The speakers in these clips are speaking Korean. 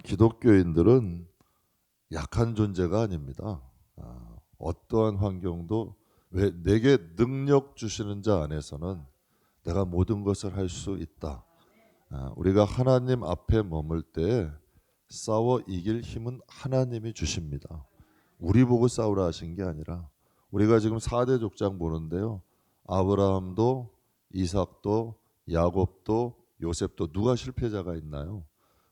기독교인들은 약한 존재가 아닙니다. 어떠한 환경도 왜 내게 능력 주시는 자 안에서는 내가 모든 것을 할 수 있다. 우리가 하나님 앞에 머물 때 싸워 이길 힘은 하나님이 주십니다. 우리 보고 싸우라 하신 게 아니라 우리가 지금 4대 족장 보는데요. 아브라함도 이삭도 야곱도 요셉도 누가 실패자가 있나요?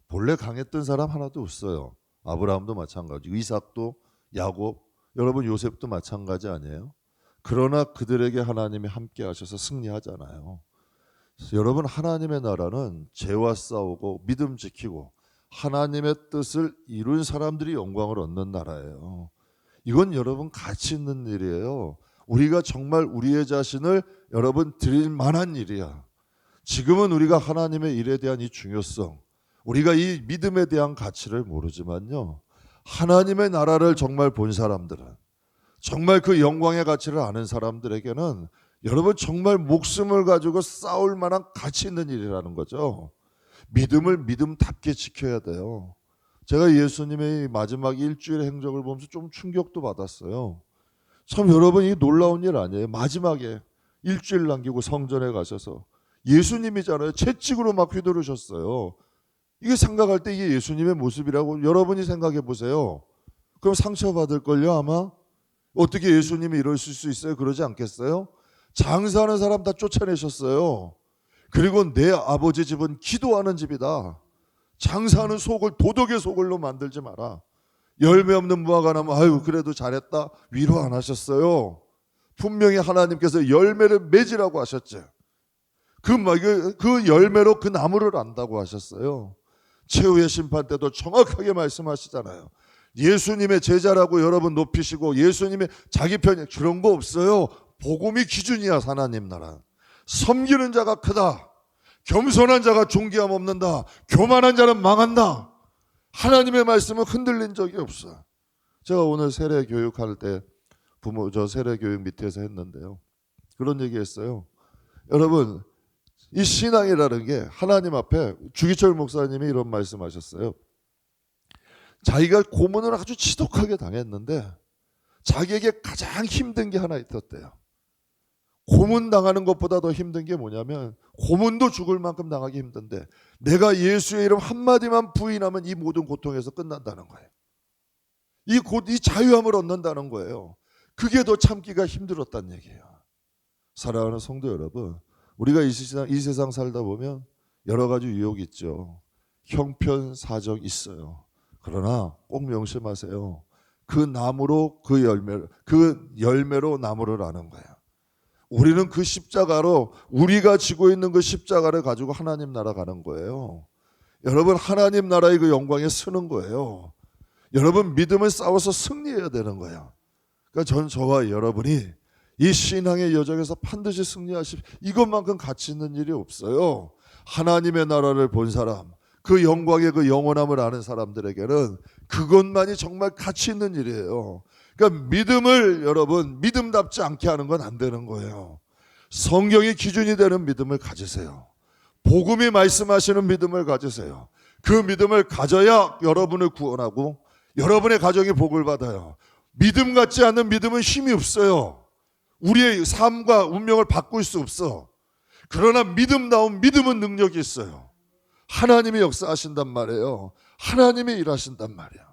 본래 강했던 사람 하나도 없어요. 아브라함도 마찬가지고 이삭도 야곱, 여러분 요셉도 마찬가지 아니에요? 그러나 그들에게 하나님이 함께 하셔서 승리하잖아요. 여러분, 하나님의 나라는 죄와 싸우고 믿음 지키고 하나님의 뜻을 이룬 사람들이 영광을 얻는 나라예요. 이건 여러분 가치 있는 일이에요. 우리가 정말 우리의 자신을 여러분 드릴 만한 일이야. 지금은 우리가 하나님의 일에 대한 이 중요성, 우리가 이 믿음에 대한 가치를 모르지만요, 하나님의 나라를 정말 본 사람들은, 정말 그 영광의 가치를 아는 사람들에게는 여러분 정말 목숨을 가지고 싸울 만한 가치 있는 일이라는 거죠. 믿음을 믿음답게 지켜야 돼요. 제가 예수님의 마지막 일주일 행적을 보면서 좀 충격도 받았어요. 참 여러분, 이 놀라운 일 아니에요? 마지막에 일주일 남기고 성전에 가셔서 예수님이잖아요. 채찍으로 막 휘두르셨어요. 이게 생각할 때 이게 예수님의 모습이라고 여러분이 생각해 보세요. 그럼 상처받을걸요 아마? 어떻게 예수님이 이러실 수 있어요? 그러지 않겠어요? 장사하는 사람 다 쫓아내셨어요. 그리고 내 아버지 집은 기도하는 집이다. 장사하는 속을 도덕의 속을로 만들지 마라. 열매 없는 무화과 나무, 아유 그래도 잘했다, 위로 안 하셨어요. 분명히 하나님께서 열매를 맺으라고 하셨죠. 그 열매로 그 나무를 안다고 하셨어요. 최후의 심판 때도 정확하게 말씀하시잖아요. 예수님의 제자라고 여러분 높이시고 예수님의 자기 편이 그런 거 없어요. 복음이 기준이야. 하나님 나라. 섬기는 자가 크다. 겸손한 자가 존귀함 없는다. 교만한 자는 망한다. 하나님의 말씀은 흔들린 적이 없어. 제가 오늘 세례 교육할 때 저 세례 교육 밑에서 했는데요. 그런 얘기했어요. 여러분, 이 신앙이라는 게 하나님 앞에 주기철 목사님이 이런 말씀하셨어요. 자기가 고문을 아주 지독하게 당했는데 자기에게 가장 힘든 게 하나 있었대요. 고문 당하는 것보다 더 힘든 게 뭐냐면, 고문도 죽을 만큼 당하기 힘든데 내가 예수의 이름 한마디만 부인하면 이 모든 고통에서 끝난다는 거예요. 이 자유함을 얻는다는 거예요. 그게 더 참기가 힘들었다는 얘기예요. 사랑하는 성도 여러분, 우리가 이 세상 살다 보면 여러 가지 유혹이 있죠. 형편사정 있어요. 그러나 꼭 명심하세요. 그 나무로 그 열매로 나무를 아는 거예요. 우리는 그 십자가로, 우리가 지고 있는 그 십자가를 가지고 하나님 나라 가는 거예요. 여러분, 하나님 나라의 그 영광에 서는 거예요. 여러분, 믿음을 싸워서 승리해야 되는 거예요. 그러니까 저와 여러분이 이 신앙의 여정에서 반드시 승리하십시오. 이것만큼 가치 있는 일이 없어요. 하나님의 나라를 본 사람, 그 영광의 그 영원함을 아는 사람들에게는 그것만이 정말 가치 있는 일이에요. 그러니까 믿음을 여러분 믿음답지 않게 하는 건 안 되는 거예요. 성경이 기준이 되는 믿음을 가지세요. 복음이 말씀하시는 믿음을 가지세요. 그 믿음을 가져야 여러분을 구원하고 여러분의 가정이 복을 받아요. 믿음 같지 않는 믿음은 힘이 없어요. 우리의 삶과 운명을 바꿀 수 없어. 그러나 믿음다운 믿음은 능력이 있어요. 하나님이 역사하신단 말이에요. 하나님이 일하신단 말이야.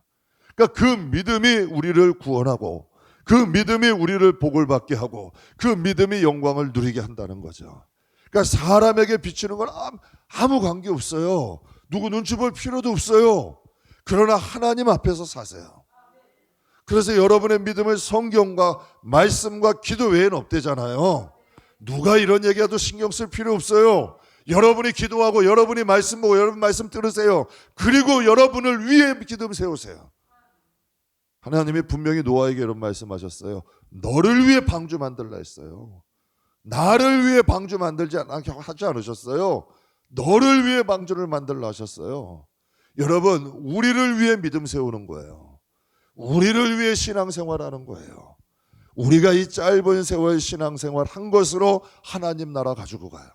그러니까 그 믿음이 우리를 구원하고 그 믿음이 우리를 복을 받게 하고 그 믿음이 영광을 누리게 한다는 거죠. 그러니까 사람에게 비추는 건 아무 관계 없어요. 누구 눈치 볼 필요도 없어요. 그러나 하나님 앞에서 사세요. 그래서 여러분의 믿음을 성경과 말씀과 기도 외에는 없대잖아요. 누가 이런 얘기해도 신경 쓸 필요 없어요. 여러분이 기도하고 여러분이 말씀 보고 여러분 말씀 들으세요. 그리고 여러분을 위해 기도 세우세요. 하나님이 분명히 노아에게 이런 말씀하셨어요. 너를 위해 방주 만들라 했어요. 나를 위해 방주 만들지 하지 않으셨어요. 너를 위해 방주를 만들라 하셨어요. 여러분, 우리를 위해 믿음 세우는 거예요. 우리를 위해 신앙생활하는 거예요. 우리가 이 짧은 세월 신앙생활 한 것으로 하나님 나라 가지고 가요.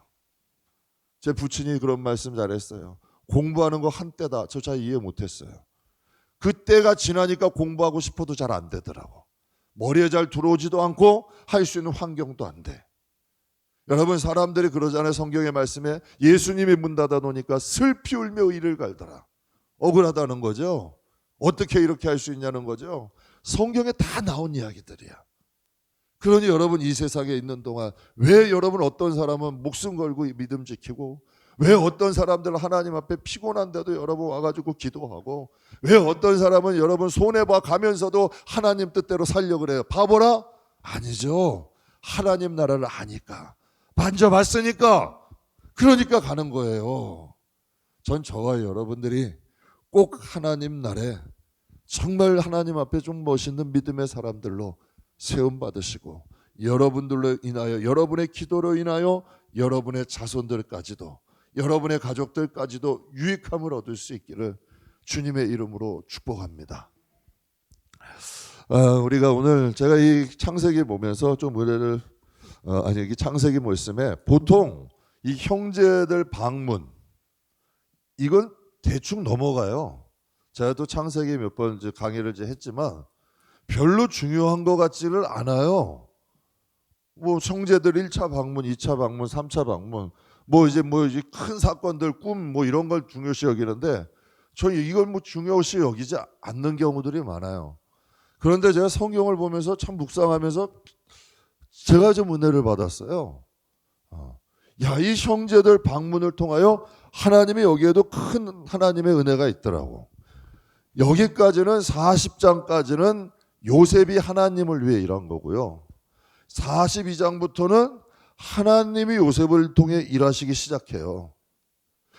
제 부친이 그런 말씀 잘했어요. 공부하는 거 한때다. 저 잘 이해 못했어요. 그때가 지나니까 공부하고 싶어도 잘 안 되더라고. 머리에 잘 들어오지도 않고 할 수 있는 환경도 안 돼. 여러분, 사람들이 그러잖아요. 성경의 말씀에 예수님이 문 닫아 놓으니까 슬피 울며 이를 갈더라. 억울하다는 거죠. 어떻게 이렇게 할 수 있냐는 거죠. 성경에 다 나온 이야기들이야. 그러니 여러분, 이 세상에 있는 동안 왜 여러분 어떤 사람은 목숨 걸고 믿음 지키고, 왜 어떤 사람들은 하나님 앞에 피곤한데도 여러분 와가지고 기도하고, 왜 어떤 사람은 여러분 손해봐 가면서도 하나님 뜻대로 살려고 그래요. 바보라? 아니죠. 하나님 나라를 아니까, 만져봤으니까, 그러니까 가는 거예요. 전 저와 여러분들이 꼭 하나님 나라에 정말 하나님 앞에 좀 멋있는 믿음의 사람들로 세움 받으시고, 여러분들로 인하여, 여러분의 기도로 인하여 여러분의 자손들까지도, 여러분의 가족들까지도 유익함을 얻을 수 있기를 주님의 이름으로 축복합니다. 우리가 오늘 제가 이 창세기 보면서 좀 의뢰를 이 창세기 말씀에 보통 이 형제들 방문, 이건 대충 넘어가요. 제가 또 창세기 몇 번 강의를 했지만 별로 중요한 것 같지를 않아요. 뭐 형제들 1차 방문, 2차 방문, 3차 방문, 뭐 이제 큰 사건들, 꿈 뭐 이런 걸 중요시 여기는데, 저는 이걸 뭐 중요시 여기지 않는 경우들이 많아요. 그런데 제가 성경을 보면서 참 묵상하면서 제가 좀 은혜를 받았어요. 야, 이 형제들 방문을 통하여 하나님이 여기에도 큰 하나님의 은혜가 있더라고. 여기까지는 40장까지는 요셉이 하나님을 위해 일한 거고요. 42장부터는 하나님이 요셉을 통해 일하시기 시작해요.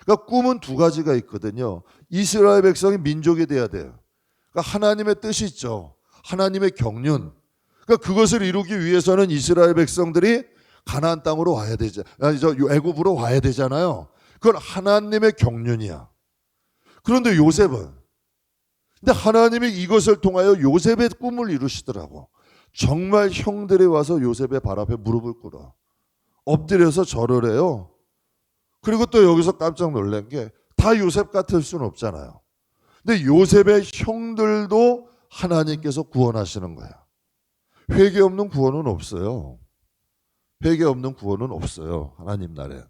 그러니까 꿈은 두 가지가 있거든요. 이스라엘 백성이 민족이 돼야 돼요. 그러니까 하나님의 뜻이 있죠. 하나님의 경륜. 그러니까 그것을 이루기 위해서는 이스라엘 백성들이 가나안 땅으로 와야 되죠. 애굽으로 와야 되잖아요. 그건 하나님의 경륜이야. 그런데 요셉은, 근데 하나님이 이것을 통하여 요셉의 꿈을 이루시더라고. 정말 형들이 와서 요셉의 발 앞에 무릎을 꿇어 엎드려서 절을 해요. 그리고 또 여기서 깜짝 놀란 게, 다 요셉 같을 수는 없잖아요. 근데 요셉의 형들도 하나님께서 구원하시는 거야. 회개 없는 구원은 없어요. 회개 없는 구원은 없어요. 하나님 나라에.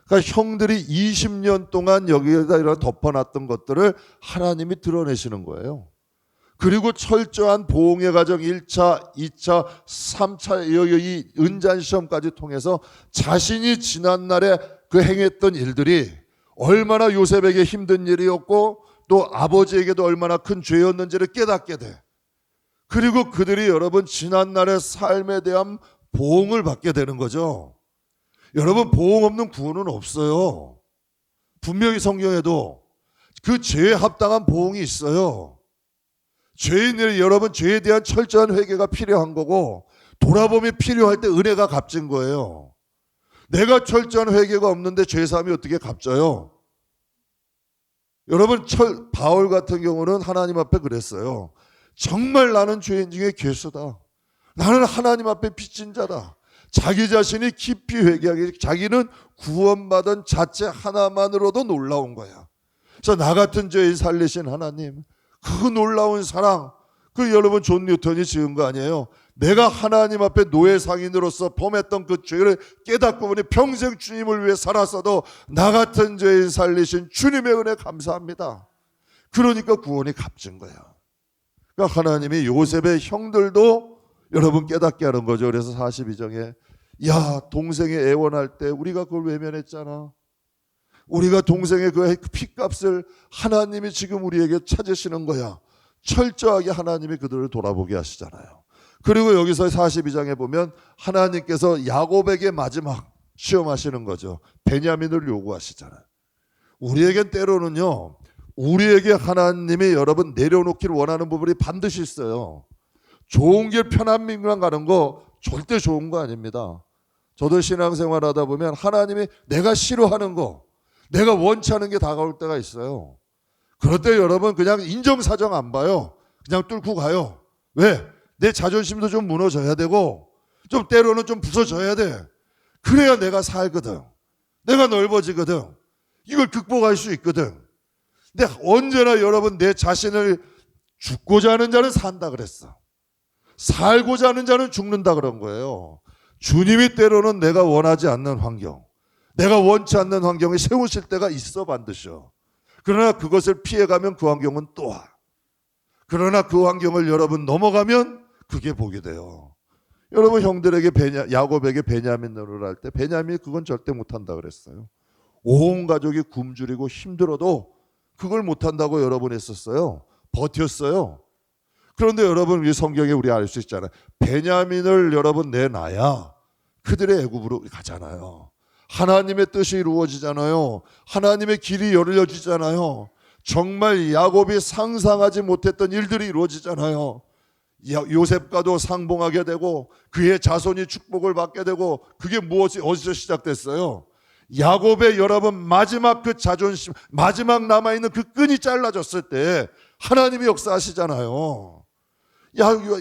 그러니까 형들이 20년 동안 여기에다 이런 덮어놨던 것들을 하나님이 드러내시는 거예요. 그리고 철저한 보응의 과정 1차, 2차, 3차 이 은잔시험까지 통해서 자신이 지난날에 그 행했던 일들이 얼마나 요셉에게 힘든 일이었고 또 아버지에게도 얼마나 큰 죄였는지를 깨닫게 돼. 그리고 그들이 여러분 지난날의 삶에 대한 보응을 받게 되는 거죠. 여러분, 보응 없는 구원은 없어요. 분명히 성경에도 그 죄에 합당한 보응이 있어요. 죄인들이, 여러분, 죄에 대한 철저한 회개가 필요한 거고, 돌아봄이 필요할 때 은혜가 값진 거예요. 내가 철저한 회개가 없는데 죄사함이 어떻게 값져요? 여러분, 바울 같은 경우는 하나님 앞에 그랬어요. 정말 나는 죄인 중에 괴수다. 나는 하나님 앞에 빚진 자다. 자기 자신이 깊이 회개하기, 자기는 구원받은 자체 하나만으로도 놀라운 거야. 그래서 나 같은 죄인 살리신 하나님, 그 놀라운 사랑, 그 여러분 존 뉴턴이 지은 거 아니에요. 내가 하나님 앞에 노예 상인으로서 범했던 그 죄를 깨닫고 보니 평생 주님을 위해 살았어도 나 같은 죄인 살리신 주님의 은혜 감사합니다. 그러니까 구원이 값진 거야. 그러니까 하나님이 요셉의 형들도 여러분 깨닫게 하는 거죠. 그래서 42장에 야, 동생이 애원할 때 우리가 그걸 외면했잖아. 우리가 동생의 그 핏값을 하나님이 지금 우리에게 찾으시는 거야. 철저하게 하나님이 그들을 돌아보게 하시잖아요. 그리고 여기서 42장에 보면 하나님께서 야곱에게 마지막 시험하시는 거죠. 베냐민을 요구하시잖아요. 우리에겐 때로는요, 우리에게 하나님이 여러분 내려놓기를 원하는 부분이 반드시 있어요. 좋은 길 편한 길만 가는 거 절대 좋은 거 아닙니다. 저도 신앙생활 하다 보면 하나님이 내가 싫어하는 거, 내가 원치 않은 게 다가올 때가 있어요. 그럴 때 여러분 그냥 인정사정 안 봐요. 그냥 뚫고 가요. 왜? 내 자존심도 좀 무너져야 되고 좀 때로는 좀 부서져야 돼. 그래야 내가 살거든. 내가 넓어지거든. 이걸 극복할 수 있거든. 근데 언제나 여러분 내 자신을 죽고자 하는 자는 산다 그랬어. 살고자 하는 자는 죽는다 그런 거예요. 주님이 때로는 내가 원하지 않는 환경, 내가 원치 않는 환경에 세우실 때가 있어 반드시요. 그러나 그것을 피해가면 그 환경은 또 와. 그러나 그 환경을 여러분 넘어가면 그게 복이 돼요. 여러분 형들에게 야곱에게 베냐민으로 할 때 베냐민이 그건 절대 못한다 그랬어요. 온 가족이 굶주리고 힘들어도 그걸 못한다고 여러분 했었어요. 버텼어요. 그런데 여러분 이 성경에 우리 알 수 있잖아요. 베냐민을 여러분 내놔야 그들의 애굽으로 가잖아요. 하나님의 뜻이 이루어지잖아요. 하나님의 길이 열려지잖아요. 정말 야곱이 상상하지 못했던 일들이 이루어지잖아요. 요셉과도 상봉하게 되고 그의 자손이 축복을 받게 되고 그게 어디서 시작됐어요? 야곱의 여러분 마지막 그 자존심, 마지막 남아있는 그 끈이 잘라졌을 때 하나님이 역사하시잖아요.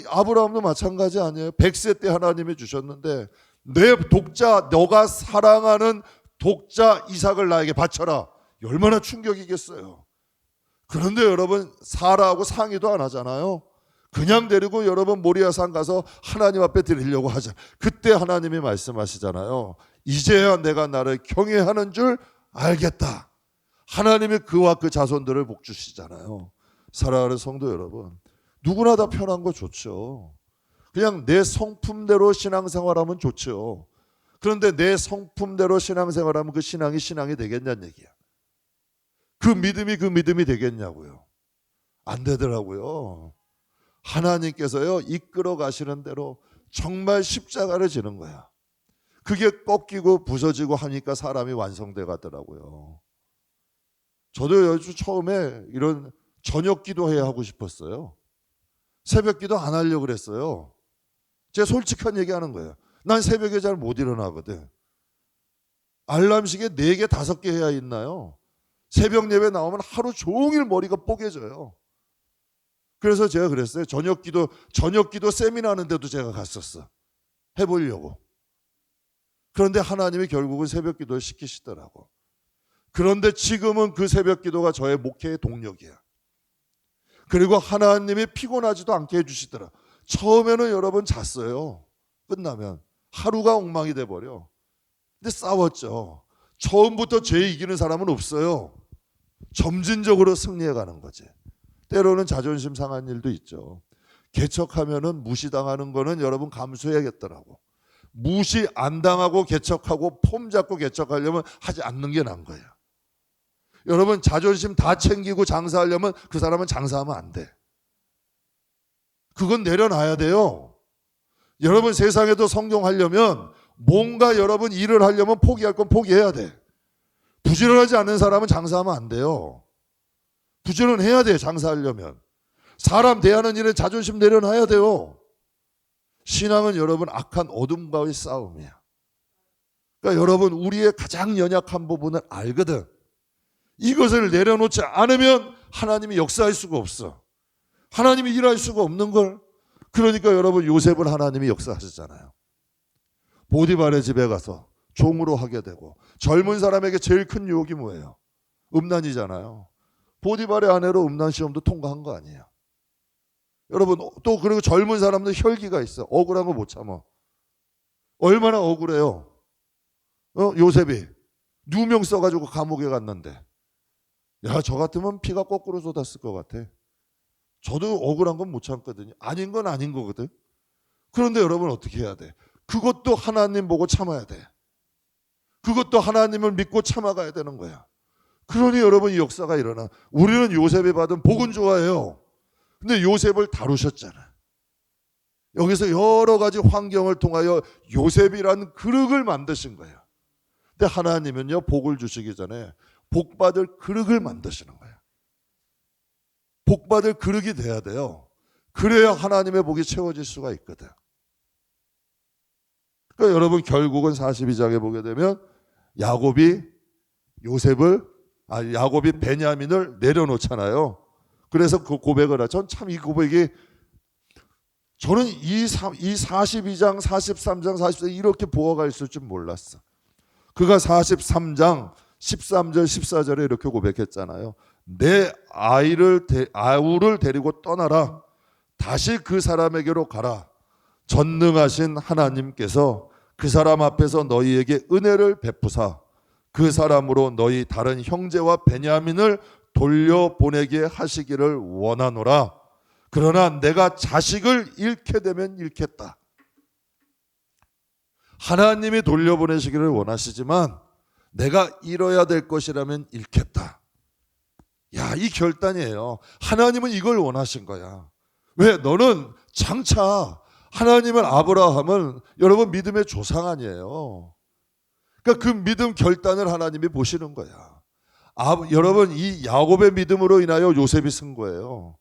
아브라함도 마찬가지 아니에요? 100세 때 하나님이 주셨는데 내 독자, 너가 사랑하는 독자 이삭을 나에게 바쳐라. 얼마나 충격이겠어요. 그런데 여러분 사라하고 상의도 안 하잖아요. 그냥 데리고 여러분 모리아산 가서 하나님 앞에 드리려고 하자. 그때 하나님이 말씀하시잖아요. 이제야 내가 나를 경외하는 줄 알겠다. 하나님이 그와 그 자손들을 복 주시잖아요. 사랑하는 성도 여러분, 누구나 다 편한 거 좋죠. 그냥 내 성품대로 신앙생활하면 좋죠. 그런데 내 성품대로 신앙생활하면 그 신앙이 되겠냐는 얘기야. 그 믿음이 되겠냐고요. 안 되더라고요. 하나님께서요 이끌어 가시는 대로 정말 십자가를 지는 거야. 그게 꺾이고 부서지고 하니까 사람이 완성돼 가더라고요. 저도 요즘 처음에 이런 저녁 기도해야 하고 싶었어요. 새벽 기도 안 하려고 그랬어요. 제가 솔직한 얘기하는 거예요. 난 새벽에 잘 못 일어나거든. 알람시계 4개 5개 해야 있나요? 새벽 예배 나오면 하루 종일 머리가 뽀개져요. 그래서 제가 그랬어요. 저녁 기도 세미나 하는데도 제가 갔었어. 해보려고. 그런데 하나님이 결국은 새벽 기도를 시키시더라고. 그런데 지금은 그 새벽 기도가 저의 목회의 동력이야. 그리고 하나님이 피곤하지도 않게 해주시더라. 처음에는 여러분 잤어요. 끝나면 하루가 엉망이 돼버려. 근데 싸웠죠. 처음부터 죄 이기는 사람은 없어요. 점진적으로 승리해가는 거지. 때로는 자존심 상한 일도 있죠. 개척하면은 무시당하는 거는 여러분 감수해야겠더라고. 무시 안 당하고 개척하고 폼 잡고 개척하려면 하지 않는 게 나은 거예요. 여러분 자존심 다 챙기고 장사하려면 그 사람은 장사하면 안 돼. 그건 내려놔야 돼요. 여러분 세상에도 성공하려면 뭔가 여러분 일을 하려면 포기할 건 포기해야 돼. 부지런하지 않는 사람은 장사하면 안 돼요. 부지런해야 돼 장사하려면. 사람 대하는 일에 자존심 내려놔야 돼요. 신앙은 여러분 악한 어둠과의 싸움이야. 그러니까 여러분 우리의 가장 연약한 부분을 알거든. 이것을 내려놓지 않으면 하나님이 역사할 수가 없어. 하나님이 일할 수가 없는 걸. 그러니까 여러분 요셉을 하나님이 역사하셨잖아요. 보디발의 집에 가서 종으로 하게 되고 젊은 사람에게 제일 큰 유혹이 뭐예요? 음란이잖아요. 보디발의 아내로 음란 시험도 통과한 거 아니에요. 여러분 또 그리고 젊은 사람들 혈기가 있어. 억울한 거 못 참아. 얼마나 억울해요. 요셉이 누명 써가지고 감옥에 갔는데 야, 저 같으면 피가 거꾸로 쏟았을 것 같아. 저도 억울한 건 못 참거든요. 아닌 건 아닌 거거든. 그런데 여러분 어떻게 해야 돼? 그것도 하나님 보고 참아야 돼. 그것도 하나님을 믿고 참아가야 되는 거야. 그러니 여러분 이 역사가 일어나. 우리는 요셉이 받은 복은 좋아해요. 근데 요셉을 다루셨잖아. 여기서 여러 가지 환경을 통하여 요셉이라는 그릇을 만드신 거예요. 근데 하나님은요 복을 주시기 전에 복받을 그릇을 만드시는 거예요. 복받을 그릇이 돼야 돼요. 그래야 하나님의 복이 채워질 수가 있거든. 그러니까 여러분 결국은 42장에 보게 되면 야곱이 베냐민을 내려놓잖아요. 그래서 그 고백을 하죠. 전 참 이 고백이 저는 이 42장, 43장, 44장 이렇게 보아가 있을 줄 몰랐어. 그가 43장 13절 14절에 이렇게 고백했잖아요. 내 아우를 데리고 떠나라. 다시 그 사람에게로 가라. 전능하신 하나님께서 그 사람 앞에서 너희에게 은혜를 베푸사 그 사람으로 너희 다른 형제와 베냐민을 돌려보내게 하시기를 원하노라. 그러나 내가 자식을 잃게 되면 잃겠다. 하나님이 돌려보내시기를 원하시지만 내가 잃어야 될 것이라면 잃겠다. 야, 이 결단이에요. 하나님은 이걸 원하신 거야. 왜? 너는 장차 하나님은 아브라함은 여러분 믿음의 조상 아니에요. 그러니까 그 믿음 결단을 하나님이 보시는 거야. 여러분 이 야곱의 믿음으로 인하여 요셉이 쓴 거예요.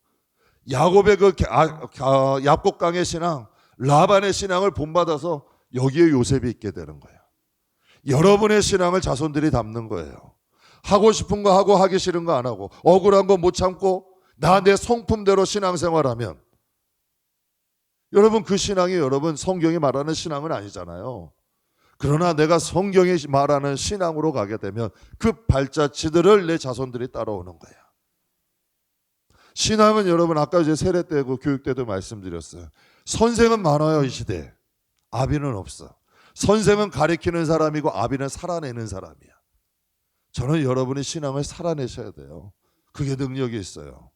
야곱의 얍곡강의 신앙, 라반의 신앙을 본받아서 여기에 요셉이 있게 되는 거예요. 여러분의 신앙을 자손들이 담는 거예요. 하고 싶은 거 하고 하기 싫은 거 안 하고 억울한 거 못 참고 나 내 성품대로 신앙생활하면 여러분 그 신앙이 여러분 성경이 말하는 신앙은 아니잖아요. 그러나 내가 성경이 말하는 신앙으로 가게 되면 그 발자취들을 내 자손들이 따라오는 거야. 신앙은 여러분 아까 이제 세례 때고 교육 때도 말씀드렸어요. 선생은 많아요 이 시대에. 아비는 없어. 선생은 가리키는 사람이고 아비는 살아내는 사람이야. 저는 여러분의 신앙을 살아내셔야 돼요. 그게 능력이 있어요.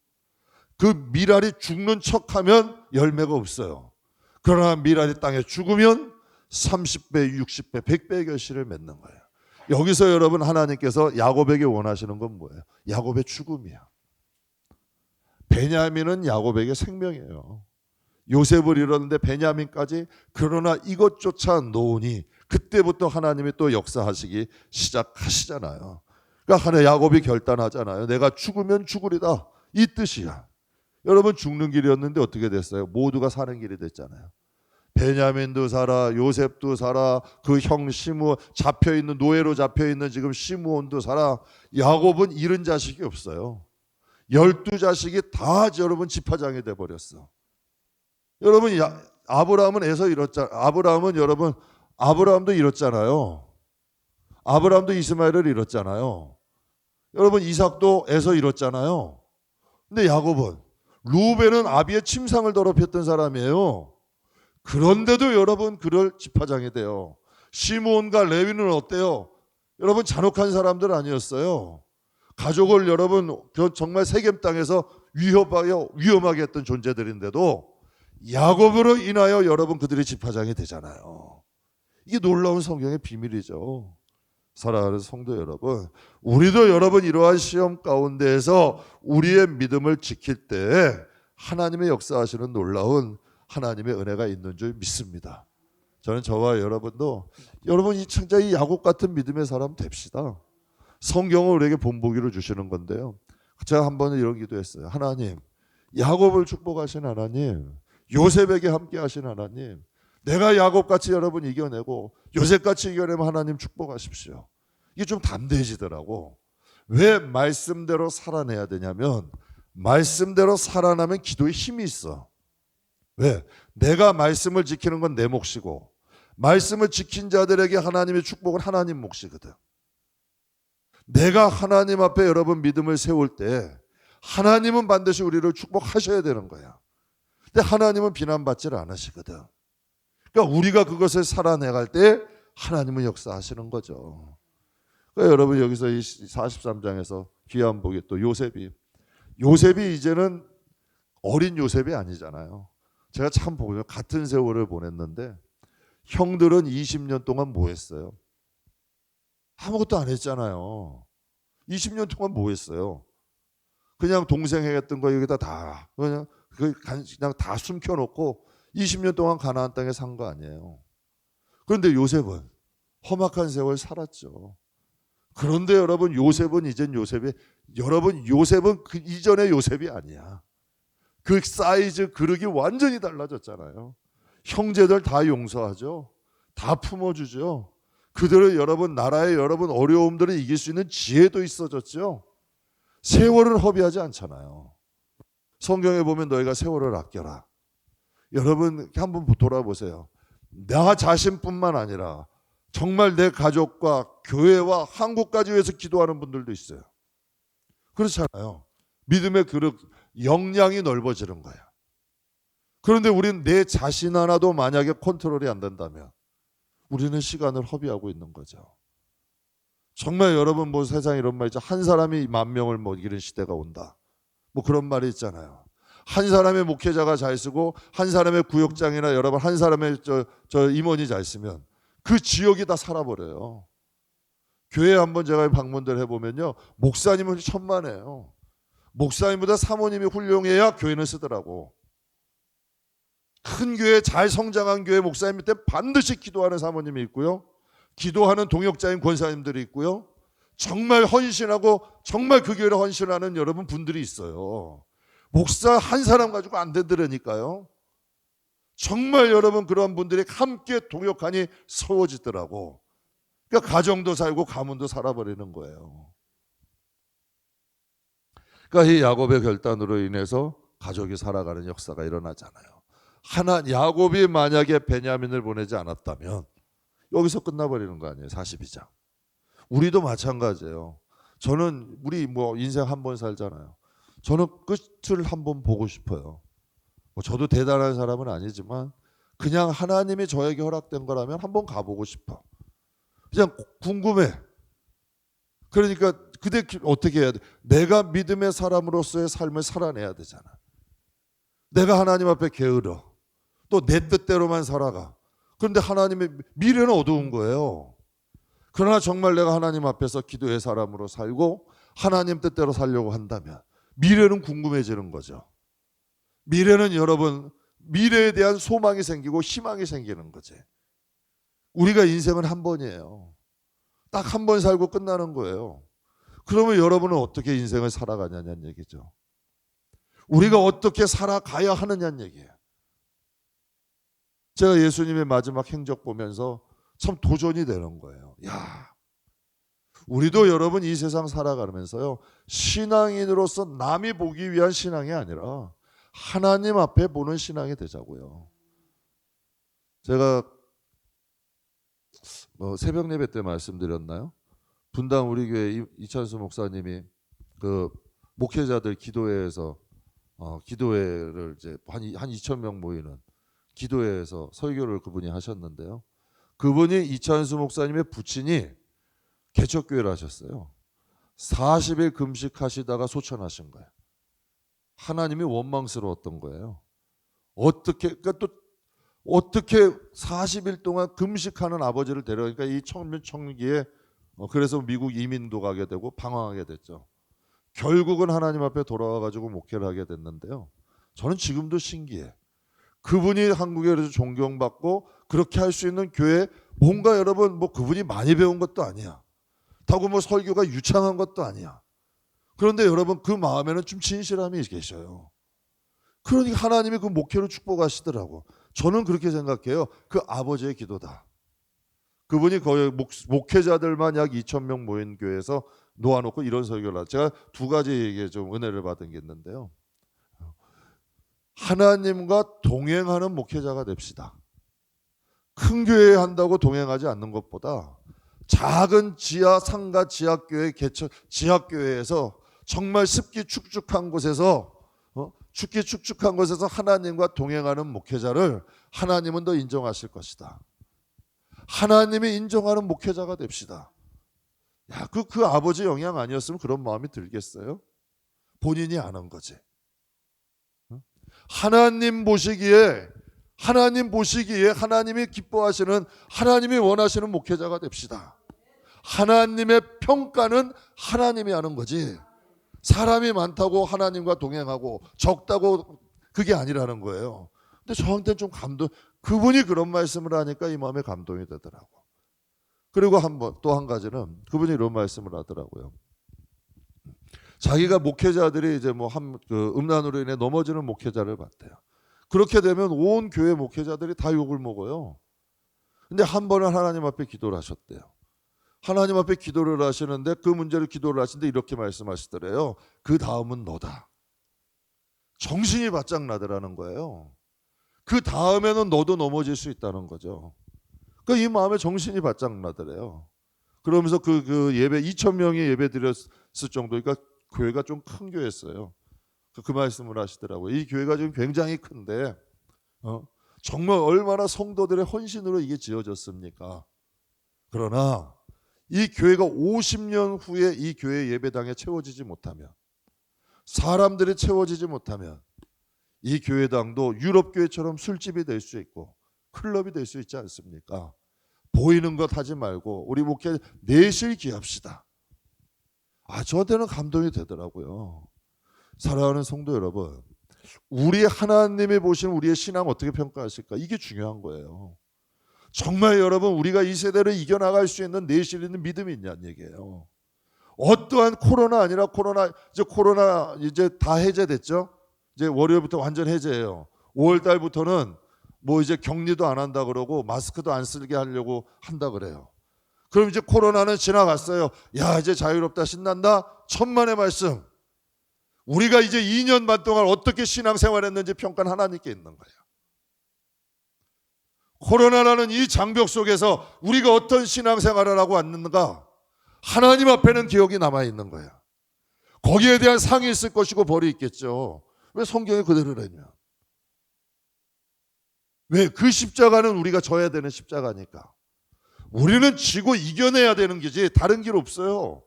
그 미랄이 죽는 척하면 열매가 없어요. 그러나 미랄이 땅에 죽으면 30배, 60배, 100배의 결실을 맺는 거예요. 여기서 여러분 하나님께서 야곱에게 원하시는 건 뭐예요? 야곱의 죽음이야. 베냐민은 야곱에게 생명이에요. 요셉을 잃었는데 베냐민까지. 그러나 이것조차 놓으니 그때부터 하나님이 또 역사하시기 시작하시잖아요. 그러니까 야곱이 결단하잖아요. 내가 죽으면 죽으리다. 이 뜻이야. 여러분 죽는 길이었는데 어떻게 됐어요? 모두가 사는 길이 됐잖아요. 베냐민도 살아, 요셉도 살아, 그 형 시므온 잡혀있는 노예로 잡혀있는 지금 시므온도 살아. 야곱은 잃은 자식이 없어요. 12자식이 다 여러분 지파장이 돼버렸어. 여러분 아브라함은 에서 잃었잖아요. 아브라함도 잃었잖아요. 아브라함도 이스마엘을 잃었잖아요. 여러분 이삭도 에서 잃었잖아요. 근데 야곱은 루벤은 아비의 침상을 더럽혔던 사람이에요. 그런데도 여러분 그를 지파장이 돼요. 시므온과 레위는 어때요? 여러분 잔혹한 사람들 아니었어요. 가족을 여러분 정말 세겜 땅에서 위험하게 했던 존재들인데도 야곱으로 인하여 여러분 그들이 지파장이 되잖아요. 이게 놀라운 성경의 비밀이죠. 사랑하는 성도 여러분, 우리도 여러분 이러한 시험 가운데에서 우리의 믿음을 지킬 때 하나님의 역사하시는 놀라운 하나님의 은혜가 있는 줄 믿습니다. 저는 저와 여러분도 여러분 이 진짜 이 야곱 같은 믿음의 사람 됩시다. 성경은 우리에게 본보기를 주시는 건데요. 제가 한 번은 이런 기도했어요. 하나님, 야곱을 축복하신 하나님, 요셉에게 함께 하신 하나님, 내가 야곱같이 여러분 이겨내고 요셉같이 이겨내면 하나님 축복하십시오. 이게 좀 담대해지더라고. 왜 말씀대로 살아내야 되냐면 말씀대로 살아나면 기도에 힘이 있어. 왜? 내가 말씀을 지키는 건 내 몫이고 말씀을 지킨 자들에게 하나님의 축복은 하나님 몫이거든. 내가 하나님 앞에 여러분 믿음을 세울 때 하나님은 반드시 우리를 축복하셔야 되는 거야. 근데 하나님은 비난받지를 않으시거든. 그러니까 우리가 그것을 살아내갈 때 하나님은 역사하시는 거죠. 그러니까 여러분 여기서 이 43장에서 귀한 복이 또 요셉이 이제는 어린 요셉이 아니잖아요. 제가 참 보면 같은 세월을 보냈는데 형들은 20년 동안 뭐 했어요? 아무것도 안 했잖아요. 20년 동안 뭐 했어요? 그냥 동생 했던 거 여기다 다 그냥 다 숨겨놓고 20년 동안 가나안 땅에 산 거 아니에요. 그런데 요셉은 험악한 세월 살았죠. 그런데 여러분 요셉은 그 이전의 요셉이 아니야. 그 사이즈 그릇이 완전히 달라졌잖아요. 형제들 다 용서하죠. 다 품어주죠. 그들은 여러분 나라의 여러분 어려움들을 이길 수 있는 지혜도 있어졌죠. 세월을 허비하지 않잖아요. 성경에 보면 너희가 세월을 아껴라. 여러분 한번 돌아보세요. 나 자신뿐만 아니라 정말 내 가족과 교회와 한국까지 위해서 기도하는 분들도 있어요. 그렇잖아요. 믿음의 그릇 역량이 넓어지는 거야. 그런데 우리는 내 자신 하나도 만약에 컨트롤이 안 된다면 우리는 시간을 허비하고 있는 거죠. 정말 여러분 뭐 세상에 이런 말 있죠. 한 사람이 10,000명을 뭐 이기는 시대가 온다. 뭐 그런 말이 있잖아요. 한 사람의 목회자가 잘 쓰고 한 사람의 구역장이나 여러분 한 사람의 저 임원이 잘 쓰면 그 지역이 다 살아버려요. 교회 한번 제가 방문들 해보면요. 목사님은 천만에요. 목사님보다 사모님이 훌륭해야 교회는 쓰더라고. 큰 교회 잘 성장한 교회 목사님 밑에 반드시 기도하는 사모님이 있고요. 기도하는 동역자인 권사님들이 있고요. 정말 헌신하고 정말 그 교회를 헌신하는 여러분 분들이 있어요. 목사 한 사람 가지고 안 되더라니까요. 정말 여러분 그런 분들이 함께 동역하니 서워지더라고. 그러니까 가정도 살고 가문도 살아버리는 거예요. 그러니까 이 야곱의 결단으로 인해서 가족이 살아가는 역사가 일어나잖아요. 야곱이 만약에 베냐민을 보내지 않았다면 여기서 끝나버리는 거 아니에요. 42장. 우리도 마찬가지예요. 저는 우리 뭐 인생 한 번 살잖아요. 저는 끝을 한번 보고 싶어요. 뭐 저도 대단한 사람은 아니지만 그냥 하나님이 저에게 허락된 거라면 한번 가보고 싶어. 그냥 궁금해. 그러니까 그때 어떻게 해야 돼? 내가 믿음의 사람으로서의 삶을 살아내야 되잖아. 내가 하나님 앞에 게으러. 또 내 뜻대로만 살아가. 그런데 하나님의 미래는 어두운 거예요. 그러나 정말 내가 하나님 앞에서 기도의 사람으로 살고 하나님 뜻대로 살려고 한다면 미래는 궁금해지는 거죠. 미래는 여러분 미래에 대한 소망이 생기고 희망이 생기는 거지. 우리가 인생은 한 번이에요. 딱 한 번 살고 끝나는 거예요. 그러면 여러분은 어떻게 인생을 살아가냐는 얘기죠. 우리가 어떻게 살아가야 하느냐는 얘기예요. 제가 예수님의 마지막 행적 보면서 참 도전이 되는 거예요. 야, 우리도 여러분 이 세상 살아가면서요. 신앙인으로서 남이 보기 위한 신앙이 아니라 하나님 앞에 보는 신앙이 되자고요. 제가 새벽 예배 때 말씀드렸나요? 분당 우리 교회 이찬수 목사님이 그 목회자들 기도회에서 기도회를 이제 한 2,000명 모이는 기도회에서 설교를 그분이 하셨는데요. 그분이 이찬수 목사님의 부친이 개척교회를 하셨어요. 40일 금식하시다가 소천하신 거예요. 하나님이 원망스러웠던 거예요. 그러니까 또 어떻게 40일 동안 금식하는 아버지를 데려가니까 이 청년기에 그래서 미국 이민도 가게 되고 방황하게 됐죠. 결국은 하나님 앞에 돌아와 가지고 목회를 하게 됐는데요. 저는 지금도 신기해. 그분이 한국에 그래서 존경받고 그렇게 할 수 있는 교회 뭔가 여러분 뭐 그분이 많이 배운 것도 아니야. 다고 뭐 설교가 유창한 것도 아니야. 그런데 여러분 그 마음에는 좀 진실함이 계셔요. 그러니까 하나님이 그 목회를 축복하시더라고. 저는 그렇게 생각해요. 그 아버지의 기도다. 그분이 거의 목회자들만 약 2,000명 모인 교회에서 놓아놓고 이런 설교를 하죠. 제가 두 가지에게 좀 은혜를 받은 게 있는데요. 하나님과 동행하는 목회자가 됩시다. 큰 교회 한다고 동행하지 않는 것보다 작은 지하 상가 지하교회 개척 지하교회에서 정말 습기 축축한 곳에서 하나님과 동행하는 목회자를 하나님은 더 인정하실 것이다. 하나님이 인정하는 목회자가 됩시다. 야, 그 아버지 영향 아니었으면 그런 마음이 들겠어요? 본인이 아는 거지. 하나님 보시기에 하나님이 기뻐하시는 하나님이 원하시는 목회자가 됩시다. 하나님의 평가는 하나님이 하는 거지. 사람이 많다고 하나님과 동행하고 적다고 그게 아니라는 거예요. 근데 저한테는 좀 그분이 그런 말씀을 하니까 이 마음에 감동이 되더라고. 그리고 또 한 가지는 그분이 이런 말씀을 하더라고요. 자기가 목회자들이 이제 뭐 음란으로 인해 넘어지는 목회자를 봤대요. 그렇게 되면 온 교회 목회자들이 다 욕을 먹어요. 근데 한 번은 하나님 앞에 기도를 하셨대요. 하나님 앞에 기도를 하시는데 그 문제를 기도를 하시는데 이렇게 말씀하시더래요. 그 다음은 너다. 정신이 바짝 나더라는 거예요. 그 다음에는 너도 넘어질 수 있다는 거죠. 그러니까 이 마음에 정신이 바짝 나더래요. 그러면서 그 예배 2,000명이 예배 드렸을 정도니까 교회가 좀 큰 교회였어요. 그 말씀을 하시더라고요. 이 교회가 지금 굉장히 큰데 정말 얼마나 성도들의 헌신으로 이게 지어졌습니까? 그러나 이 교회가 50년 후에 이 교회 예배당에 채워지지 못하면, 사람들이 채워지지 못하면 이 교회당도 유럽 교회처럼 술집이 될 수 있고 클럽이 될 수 있지 않습니까? 보이는 것 하지 말고 우리 목회 내실 기합시다. 저한테는 감동이 되더라고요. 사랑하는 성도 여러분, 우리 하나님이 보시는 우리의 신앙 어떻게 평가하실까? 이게 중요한 거예요. 정말 여러분, 우리가 이 세대를 이겨나갈 수 있는 내실 있는 믿음이 있냐는 얘기예요. 어떠한 코로나 아니라 코로나 이제 다 해제됐죠? 이제 월요일부터 완전 해제예요. 5월 달부터는 뭐 이제 격리도 안 한다 그러고 마스크도 안 쓰게 하려고 한다 그래요. 그럼 이제 코로나는 지나갔어요. 야, 이제 자유롭다, 신난다. 천만의 말씀. 우리가 이제 2년 반 동안 어떻게 신앙생활했는지 평가는 하나님께 있는 거예요. 코로나라는 이 장벽 속에서 우리가 어떤 신앙생활을 하고 왔는가, 하나님 앞에는 기억이 남아있는 거예요. 거기에 대한 상이 있을 것이고 벌이 있겠죠. 왜 성경이 그대로라면? 왜? 그 십자가는 우리가 져야 되는 십자가니까. 우리는 지고 이겨내야 되는 거지 다른 길 없어요.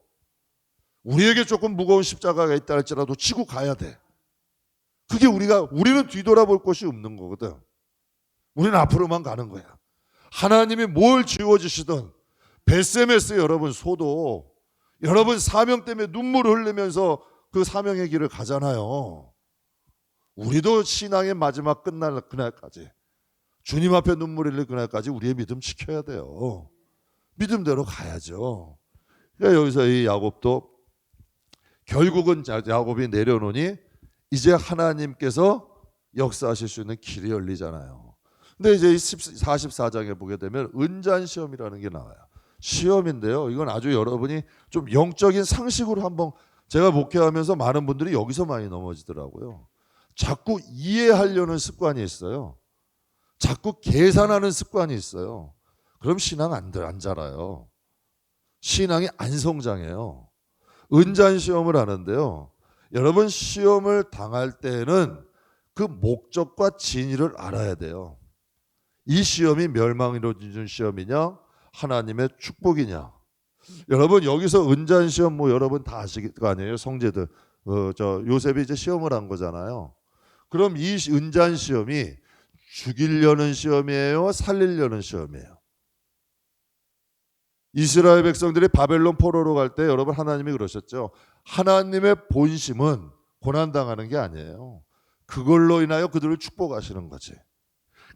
우리에게 조금 무거운 십자가가 있다 할지라도 지고 가야 돼. 그게 우리는 뒤돌아볼 곳이 없는 거거든. 우리는 앞으로만 가는 거야. 하나님이 뭘 지워주시든, 베세메스 여러분 소도 여러분 사명 때문에 눈물을 흘리면서 그 사명의 길을 가잖아요. 우리도 신앙의 마지막 끝날 그날까지, 주님 앞에 눈물 흘릴 그날까지 우리의 믿음 지켜야 돼요. 믿음대로 가야죠. 그러니까 여기서 이 야곱도 결국은 야곱이 내려놓으니 이제 하나님께서 역사하실 수 있는 길이 열리잖아요. 근데 이제 44장에 보게 되면 은잔시험이라는 게 나와요. 시험인데요, 이건 아주 여러분이 좀 영적인 상식으로 한번, 제가 목회하면서 많은 분들이 여기서 많이 넘어지더라고요. 자꾸 이해하려는 습관이 있어요. 자꾸 계산하는 습관이 있어요. 그럼 신앙 안 자라요. 신앙이 안 성장해요. 은잔시험을 하는데요, 여러분 시험을 당할 때는 그 목적과 진위를 알아야 돼요. 이 시험이 멸망으로 준 시험이냐, 하나님의 축복이냐. 여러분 여기서 은잔시험 뭐 여러분 다 아실 거 아니에요. 성제들 요셉이 이제 시험을 한 거잖아요. 그럼 이 은잔시험이 죽이려는 시험이에요, 살리려는 시험이에요? 이스라엘 백성들이 바벨론 포로로 갈 때 여러분 하나님이 그러셨죠. 하나님의 본심은 고난당하는 게 아니에요. 그걸로 인하여 그들을 축복하시는 거지.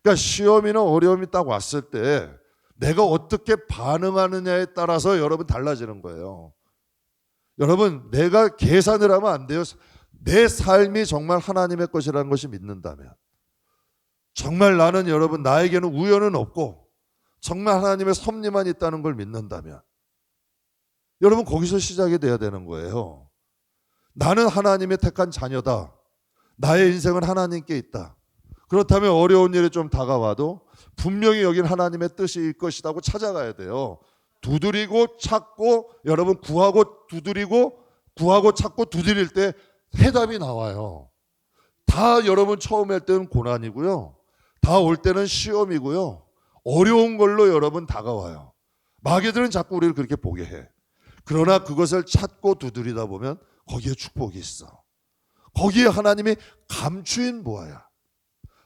그러니까 시험이나 어려움이 딱 왔을 때 내가 어떻게 반응하느냐에 따라서 여러분 달라지는 거예요. 여러분 내가 계산을 하면 안 돼요. 내 삶이 정말 하나님의 것이라는 것이 믿는다면, 정말 나는 여러분 나에게는 우연은 없고 정말 하나님의 섭리만 있다는 걸 믿는다면, 여러분 거기서 시작이 돼야 되는 거예요. 나는 하나님의 택한 자녀다. 나의 인생은 하나님께 있다. 그렇다면 어려운 일이 좀 다가와도 분명히 여긴 하나님의 뜻일 것이라고 찾아가야 돼요. 두드리고 찾고, 여러분 구하고 두드리고 구하고 찾고 두드릴 때 해답이 나와요. 다 여러분 처음 할 때는 고난이고요, 다 올 때는 시험이고요, 어려운 걸로 여러분 다가와요. 마귀들은 자꾸 우리를 그렇게 보게 해. 그러나 그것을 찾고 두드리다 보면 거기에 축복이 있어. 거기에 하나님이 감추인 보아야.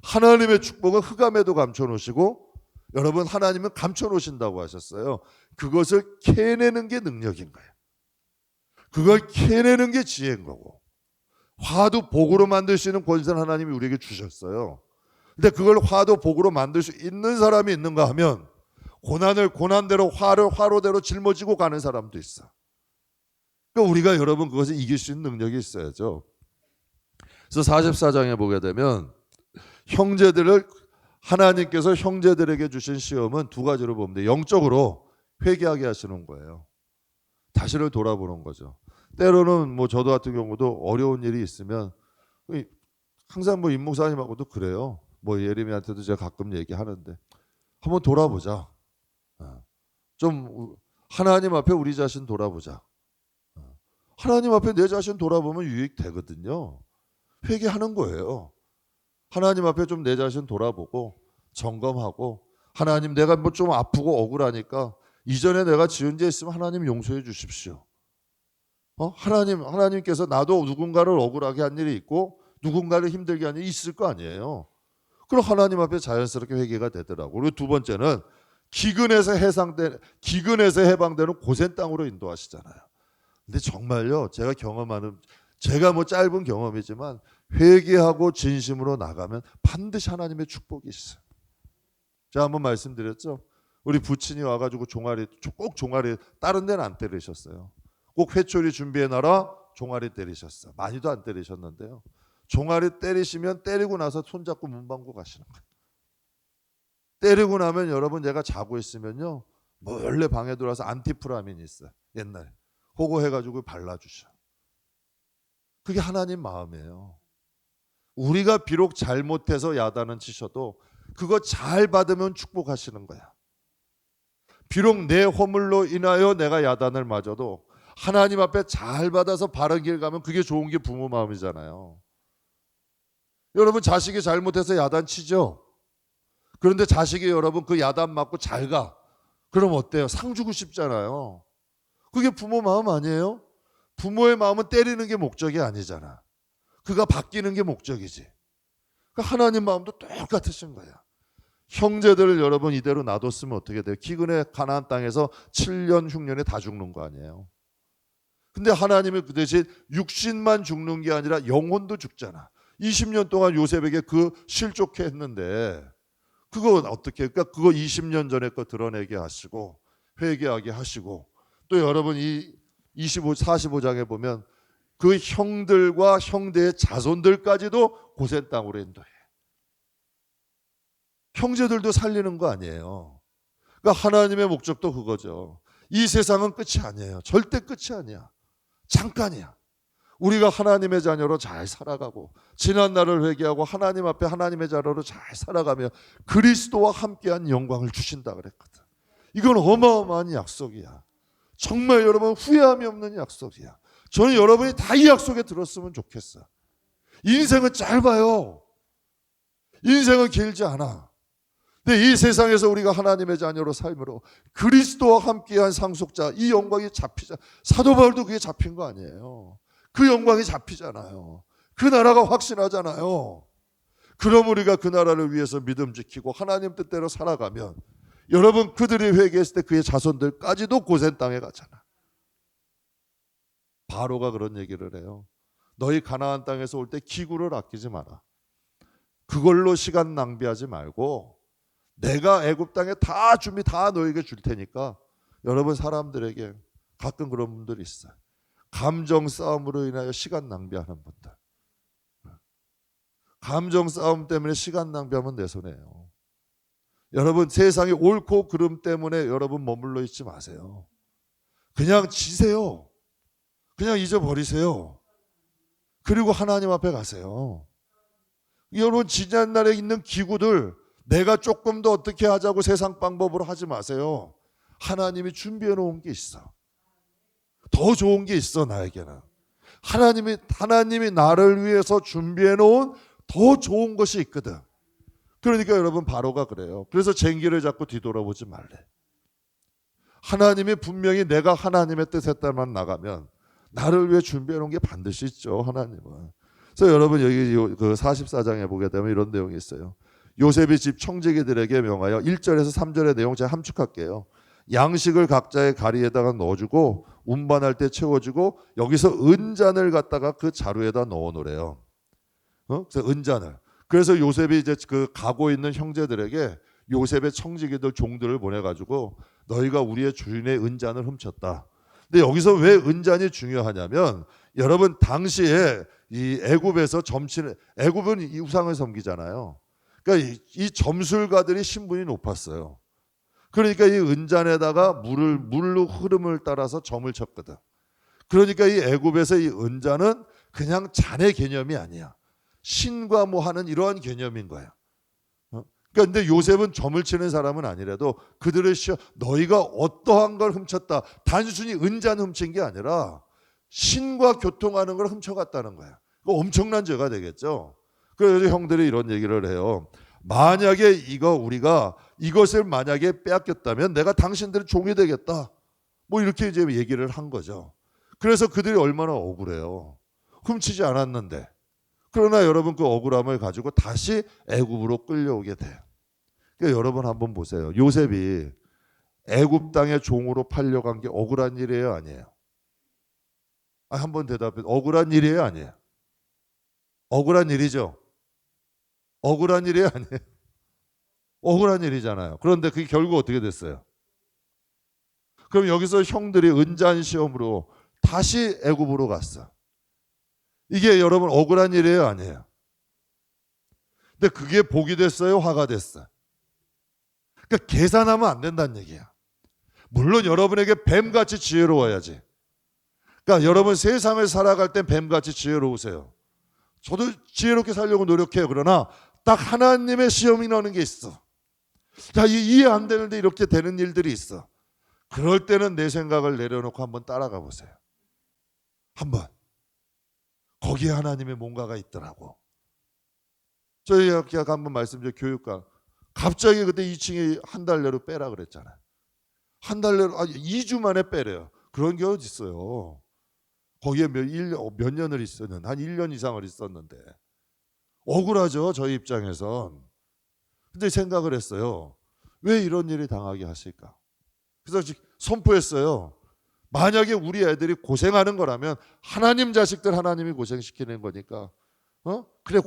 하나님의 축복은 흑암에도 감춰놓으시고, 여러분 하나님은 감춰놓으신다고 하셨어요. 그것을 캐내는 게 능력인 거예요. 그걸 캐내는 게 지혜인 거고, 화도 복으로 만들 수 있는 권세는 하나님이 우리에게 주셨어요. 근데 그걸 화도 복으로 만들 수 있는 사람이 있는가 하면, 고난을 고난대로, 화를 화로대로 짊어지고 가는 사람도 있어. 그러니까 우리가 여러분 그것을 이길 수 있는 능력이 있어야죠. 그래서 44장에 보게 되면 하나님께서 형제들에게 주신 시험은 두 가지로 보면 돼요. 영적으로 회개하게 하시는 거예요. 다시를 돌아보는 거죠. 때로는 뭐 저도 같은 경우도 어려운 일이 있으면 항상 뭐 임목사님하고도 그래요. 뭐 예림이한테도 제가 가끔 얘기하는데, 한번 돌아보자. 좀 하나님 앞에 우리 자신 돌아보자. 하나님 앞에 내 자신 돌아보면 유익되거든요. 회개하는 거예요. 하나님 앞에 좀 내 자신 돌아보고 점검하고, 하나님 내가 뭐 좀 아프고 억울하니까 이전에 내가 지은 죄 있으면 하나님 용서해 주십시오. 하나님께서 나도 누군가를 억울하게 한 일이 있고 누군가를 힘들게 한 일이 있을 거 아니에요. 그럼 하나님 앞에 자연스럽게 회개가 되더라고. 그리고 두 번째는 기근에서 해방되는 고센 땅으로 인도하시잖아요. 근데 정말요, 제가 뭐 짧은 경험이지만 회개하고 진심으로 나가면 반드시 하나님의 축복이 있어요. 제가 한번 말씀드렸죠. 우리 부친이 와가지고 꼭 종아리, 다른 데는 안 때리셨어요. 꼭 회초리 준비해놔라, 종아리 때리셨어. 많이도 안 때리셨는데요. 종아리 때리시면 때리고 나서 손잡고 문방구 가시는 거예요. 때리고 나면 여러분, 제가 자고 있으면요, 몰래 방에 들어와서 안티프라민이 있어요. 옛날에 그거 해가지고 발라주셔. 그게 하나님 마음이에요. 우리가 비록 잘못해서 야단은 치셔도 그거 잘 받으면 축복하시는 거야. 비록 내 허물로 인하여 내가 야단을 맞아도 하나님 앞에 잘 받아서 바른 길 가면 그게 좋은 게 부모 마음이잖아요. 여러분, 자식이 잘못해서 야단 치죠. 그런데 자식이 여러분 그 야단 맞고 잘 가. 그럼 어때요? 상 주고 싶잖아요. 그게 부모 마음 아니에요? 부모의 마음은 때리는 게 목적이 아니잖아. 그가 바뀌는 게 목적이지. 그러니까 하나님 마음도 똑같으신 거야. 형제들을 여러분 이대로 놔뒀으면 어떻게 돼요? 기근의 가나안 땅에서 7년 흉년에 다 죽는 거 아니에요? 근데 하나님은 그 대신 육신만 죽는 게 아니라 영혼도 죽잖아. 20년 동안 요셉에게 그 실족해 했는데 그거 어떻게, 그러니까 그거 20년 전에 거 드러내게 하시고 회개하게 하시고, 또 여러분 이 45장에 보면 그 형들과 형제의 자손들까지도 고센 땅으로 인도해. 형제들도 살리는 거 아니에요. 그러니까 하나님의 목적도 그거죠. 이 세상은 끝이 아니에요. 절대 끝이 아니야. 잠깐이야. 우리가 하나님의 자녀로 잘 살아가고 지난 날을 회개하고 하나님 앞에 하나님의 자녀로 잘 살아가며 그리스도와 함께한 영광을 주신다 그랬거든. 이건 어마어마한 약속이야. 정말 여러분 후회함이 없는 약속이야. 저는 여러분이 다 이 약속에 들었으면 좋겠어. 인생은 짧아요. 인생은 길지 않아. 근데 이 세상에서 우리가 하나님의 자녀로 삶으로 그리스도와 함께한 상속자, 이 영광이 잡히자. 사도 바울도 그게 잡힌 거 아니에요. 그 영광이 잡히잖아요. 그 나라가 확신하잖아요. 그럼 우리가 그 나라를 위해서 믿음 지키고 하나님 뜻대로 살아가면 여러분, 그들이 회개했을 때 그의 자손들까지도 고센 땅에 가잖아. 바로가 그런 얘기를 해요. 너희 가나안 땅에서 올 때 기구를 아끼지 마라. 그걸로 시간 낭비하지 말고 내가 애굽 땅에 다 준비 다 너에게 줄 테니까. 여러분, 사람들에게 가끔 그런 분들이 있어요. 감정 싸움으로 인하여 시간 낭비하는 분들. 감정 싸움 때문에 시간 낭비하면 내 손해예요. 여러분, 세상의 옳고 그름 때문에 여러분 머물러 있지 마세요. 그냥 지세요. 그냥 잊어버리세요. 그리고 하나님 앞에 가세요. 여러분, 지난 날에 있는 기구들 내가 조금 더 어떻게 하자고 세상 방법으로 하지 마세요. 하나님이 준비해 놓은 게 있어. 더 좋은 게 있어. 나에게는 하나님이 나를 위해서 준비해 놓은 더 좋은 것이 있거든. 그러니까 여러분, 바로가 그래요. 그래서 쟁기를 잡고 뒤돌아보지 말래. 하나님이 분명히 내가 하나님의 뜻에 따라만 나가면 나를 위해 준비해 놓은 게 반드시 있죠. 하나님은. 그래서 여러분, 여기 그 44장에 보게 되면 이런 내용이 있어요. 요셉이 집 청지기들에게 명하여 1절에서 3절의 내용 제가 함축할게요. 양식을 각자의 가리에다가 넣어주고 운반할 때 채워주고 여기서 은잔을 갖다가 그 자루에다 넣어놓으래요. 그래서 은잔을. 그래서 요셉이 이제 그 가고 있는 형제들에게 요셉의 청지기들 종들을 보내가지고 너희가 우리의 주인의 은잔을 훔쳤다. 근데 여기서 왜 은잔이 중요하냐면 여러분, 당시에 이 애굽에서 애굽은 이 우상을 섬기잖아요. 그러니까 이 점술가들이 신분이 높았어요. 그러니까 이 은잔에다가 물로 흐름을 따라서 점을 쳤거든. 그러니까 이 애굽에서 이 은잔은 그냥 잔의 개념이 아니야. 신과 뭐 하는 이러한 개념인 거야. 그러니까 그런데 요셉은 점을 치는 사람은 아니라도 그들의 너희가 어떠한 걸 훔쳤다. 단순히 은잔 훔친 게 아니라 신과 교통하는 걸 훔쳐갔다는 거야. 그 엄청난 죄가 되겠죠. 그래서 형들이 이런 얘기를 해요. 만약에 우리가 이것을 만약에 빼앗겼다면 내가 당신들의 종이 되겠다. 뭐 이렇게 이제 얘기를 한 거죠. 그래서 그들이 얼마나 억울해요. 훔치지 않았는데. 그러나 여러분 그 억울함을 가지고 다시 애굽으로 끌려오게 돼요. 그러니까 여러분 한번 보세요. 요셉이 애굽 땅의 종으로 팔려간 게 억울한 일이에요, 아니에요? 한번 대답해. 억울한 일이에요, 아니에요? 억울한 일이죠. 억울한 일이에요, 아니에요? 억울한 일이잖아요. 그런데 그게 결국 어떻게 됐어요? 그럼 여기서 형들이 은잔 시험으로 다시 애굽으로 갔어. 이게 여러분 억울한 일이에요, 아니에요? 근데 그게 복이 됐어요, 화가 됐어요? 그러니까 계산하면 안 된다는 얘기야. 물론 여러분에게 뱀같이 지혜로워야지. 그러니까 여러분 세상을 살아갈 땐 뱀같이 지혜로우세요. 저도 지혜롭게 살려고 노력해요. 그러나 딱 하나님의 시험이 나는 게 있어. 자, 이해 안 되는데 이렇게 되는 일들이 있어. 그럴 때는 내 생각을 내려놓고 한번 따라가 보세요. 한번. 거기에 하나님의 뭔가가 있더라고. 저희 아까 한번 말씀드린 교육관. 갑자기 그때 2층에 한 달 내로 빼라 그랬잖아요. 한 달 내로 2주 만에 빼래요. 그런 게 어디 있어요. 거기에 몇 년을 있었는데 한 1년 이상을 있었는데 억울하죠. 저희 입장에선. 근데 생각을 했어요. 왜 이런 일이 당하게 하실까? 그래서 선포했어요. 만약에 우리 애들이 고생하는 거라면 하나님 자식들 하나님이 고생시키는 거니까 그래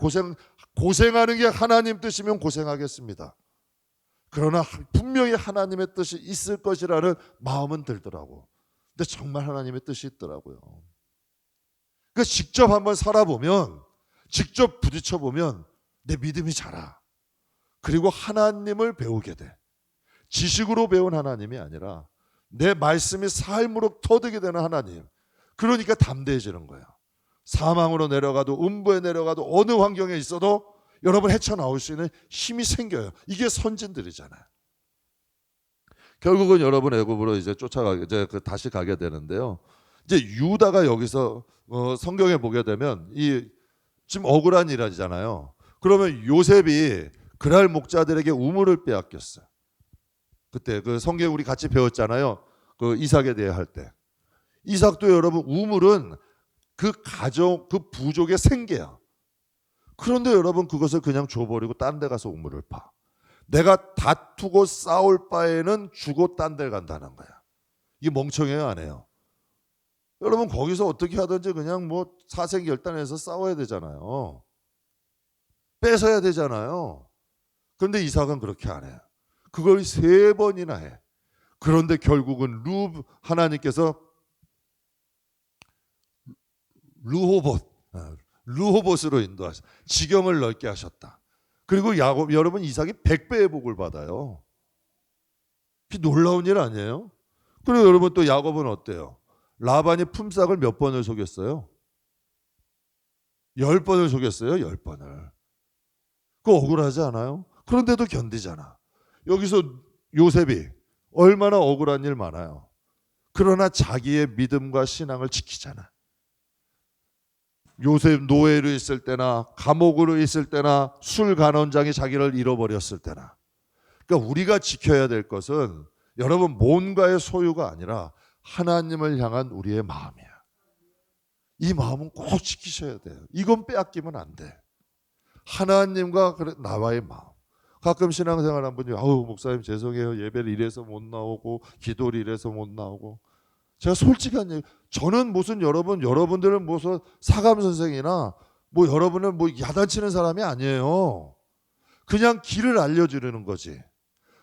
고생하는 게 하나님 뜻이면 고생하겠습니다. 그러나 분명히 하나님의 뜻이 있을 것이라는 마음은 들더라고. 근데 정말 하나님의 뜻이 있더라고요. 그 직접 한번 살아보면 직접 부딪혀보면 내 믿음이 자라. 그리고 하나님을 배우게 돼. 지식으로 배운 하나님이 아니라 내 말씀이 삶으로 터득이 되는 하나님. 그러니까 담대해지는 거야. 사망으로 내려가도 음부에 내려가도 어느 환경에 있어도 여러분 헤쳐나올 수 있는 힘이 생겨요. 이게 선진들이잖아요. 결국은 여러분 애굽으로 이제 다시 가게 되는데요. 이제 유다가 여기서 성경에 보게 되면 지금 억울한 일이잖아요. 그러면 요셉이 그랄 목자들에게 우물을 빼앗겼어요. 그때 그 성경 우리 같이 배웠잖아요. 그 이삭에 대해 할 때. 이삭도 여러분 우물은 그 가정, 그 부족의 생계야. 그런데 여러분 그것을 그냥 줘버리고 딴 데 가서 우물을 파. 내가 다투고 싸울 바에는 주고 딴 데 간다는 거야. 이게 멍청해요, 안 해요? 여러분 거기서 어떻게 하든지 그냥 뭐 사생결단해서 싸워야 되잖아요. 뺏어야 되잖아요. 그런데 이삭은 그렇게 안 해요. 그걸 3번이나 해. 그런데 결국은 하나님께서 르호봇으로 인도하셨다. 지경을 넓게 하셨다. 그리고 야곱 여러분 이삭이 100배의 복을 받아요. 놀라운 일 아니에요? 그리고 여러분 또 야곱은 어때요? 라반이 품삯을 몇 번을 속였어요? 10번을 속였어요. 10번을. 그거 억울하지 않아요? 그런데도 견디잖아. 여기서 요셉이 얼마나 억울한 일 많아요. 그러나 자기의 믿음과 신앙을 지키잖아. 요셉 노예로 있을 때나 감옥으로 있을 때나 술 간원장이 자기를 잃어버렸을 때나. 그러니까 우리가 지켜야 될 것은 여러분 뭔가의 소유가 아니라 하나님을 향한 우리의 마음이야. 이 마음은 꼭 지키셔야 돼요. 이건 빼앗기면 안 돼. 하나님과 나와의 마음. 가끔 신앙생활 한 분이 목사님 죄송해요. 예배를 이래서 못 나오고 기도를 이래서 못 나오고. 제가 솔직한 얘기, 저는 무슨 여러분들은 무슨 사감 선생이나 뭐 여러분은 뭐 야단치는 사람이 아니에요. 그냥 길을 알려주려는 거지.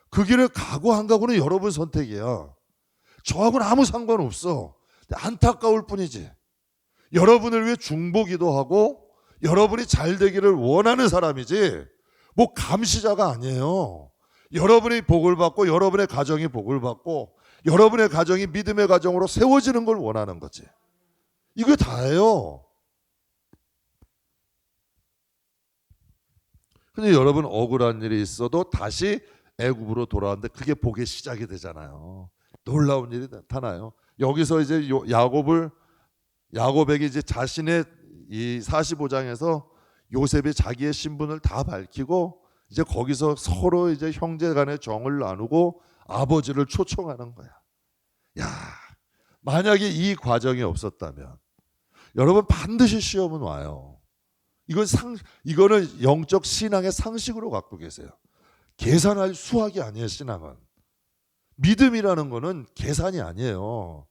그 길을 가고 안 가고는 여러분 선택이야. 저하고는 아무 상관없어. 안타까울 뿐이지. 여러분을 위해 중보기도 하고 여러분이 잘 되기를 원하는 사람이지 뭐 감시자가 아니에요. 여러분이 복을 받고 여러분의 가정이 복을 받고 여러분의 가정이 믿음의 가정으로 세워지는 걸 원하는 거지. 이게 다예요. 근데 여러분 억울한 일이 있어도 다시 애굽으로 돌아왔는데 그게 복의 시작이 되잖아요. 놀라운 일이 나타나요. 여기서 이제 야곱에게 이제 자신의 이 45장에서 요셉이 자기의 신분을 다 밝히고 이제 거기서 서로 이제 형제간의 정을 나누고 아버지를 초청하는 거야. 야, 만약에 이 과정이 없었다면 여러분 반드시 시험은 와요. 이거는 영적 신앙의 상식으로 갖고 계세요. 계산할 수학이 아니에요, 신앙은. 믿음이라는 거는 계산이 아니에요.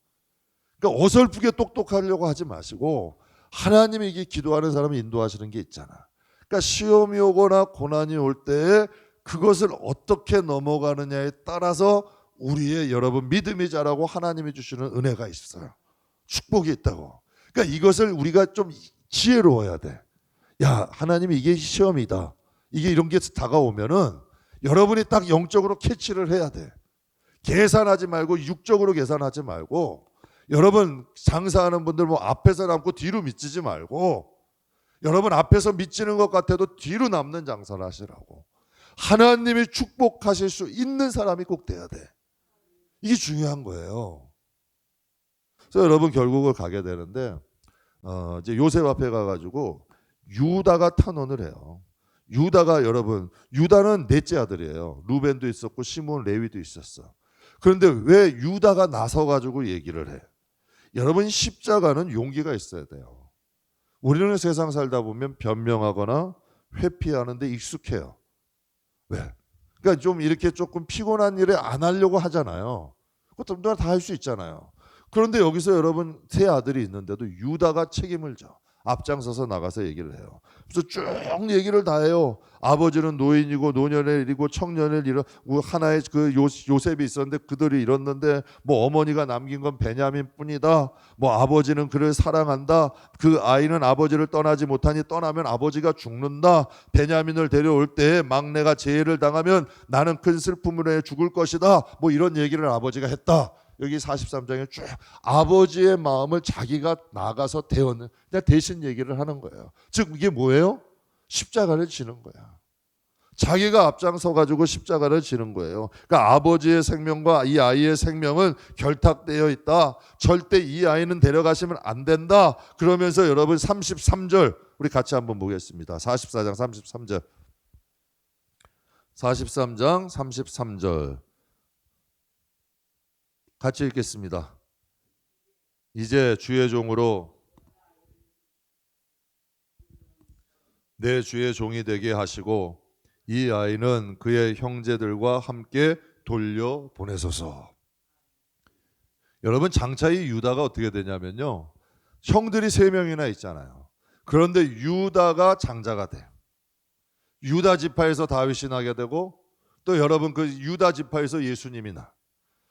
그러니까 어설프게 똑똑하려고 하지 마시고 하나님이 이게 기도하는 사람을 인도하시는 게 있잖아. 그러니까 시험이 오거나 고난이 올 때에 그것을 어떻게 넘어가느냐에 따라서 우리의 여러분 믿음이 자라고 하나님이 주시는 은혜가 있어요. 축복이 있다고. 그러니까 이것을 우리가 좀 지혜로워야 돼. 야, 하나님이 이게 시험이다. 이게 이런 게 다가오면은 여러분이 딱 영적으로 캐치를 해야 돼. 계산하지 말고 육적으로 계산하지 말고 여러분 장사하는 분들 뭐 앞에서 남고 뒤로 미치지 말고 여러분 앞에서 미치는 것 같아도 뒤로 남는 장사를 하시라고. 하나님이 축복하실 수 있는 사람이 꼭 돼야 돼. 이게 중요한 거예요. 그래서 여러분 결국을 가게 되는데 이제 요셉 앞에 가가지고 유다가 탄원을 해요. 유다는 넷째 아들이에요. 루벤도 있었고 시몬 레위도 있었어. 그런데 왜 유다가 나서가지고 얘기를 해? 여러분 십자가는 용기가 있어야 돼요. 우리는 세상 살다 보면 변명하거나 회피하는데 익숙해요. 왜? 그러니까 좀 이렇게 조금 피곤한 일에 안 하려고 하잖아요. 그것도 누구나 다 할 수 있잖아요. 그런데 여기서 여러분 세 아들이 있는데도 유다가 책임을 져. 앞장서서 나가서 얘기를 해요. 그래서 쭉 얘기를 다 해요. 아버지는 노인이고 노년의 일이고 청년의 일이고 하나의 그 요셉이 있었는데 그들이 이뤘는데 뭐 어머니가 남긴 건 베냐민뿐이다. 뭐 아버지는 그를 사랑한다. 그 아이는 아버지를 떠나지 못하니 떠나면 아버지가 죽는다. 베냐민을 데려올 때 막내가 재해를 당하면 나는 큰 슬픔으로 해 죽을 것이다. 뭐 이런 얘기를 아버지가 했다. 여기 43장에 쭉 아버지의 마음을 자기가 나가서 대신 얘기를 하는 거예요. 즉 이게 뭐예요? 십자가를 지는 거야. 자기가 앞장서 가지고 십자가를 지는 거예요. 그러니까 아버지의 생명과 이 아이의 생명은 결탁되어 있다. 절대 이 아이는 데려가시면 안 된다. 그러면서 여러분 33절 우리 같이 한번 보겠습니다. 44장 33절. 43장 33절. 같이 읽겠습니다. 이제 주의 종으로 내 주의 종이 되게 하시고 이 아이는 그의 형제들과 함께 돌려보내소서. 여러분 장차 이 유다가 어떻게 되냐면요. 형들이 3명이나 있잖아요. 그런데 유다가 장자가 돼. 유다 지파에서 다윗이 나게 되고 또 여러분 그 유다 지파에서 예수님이 나.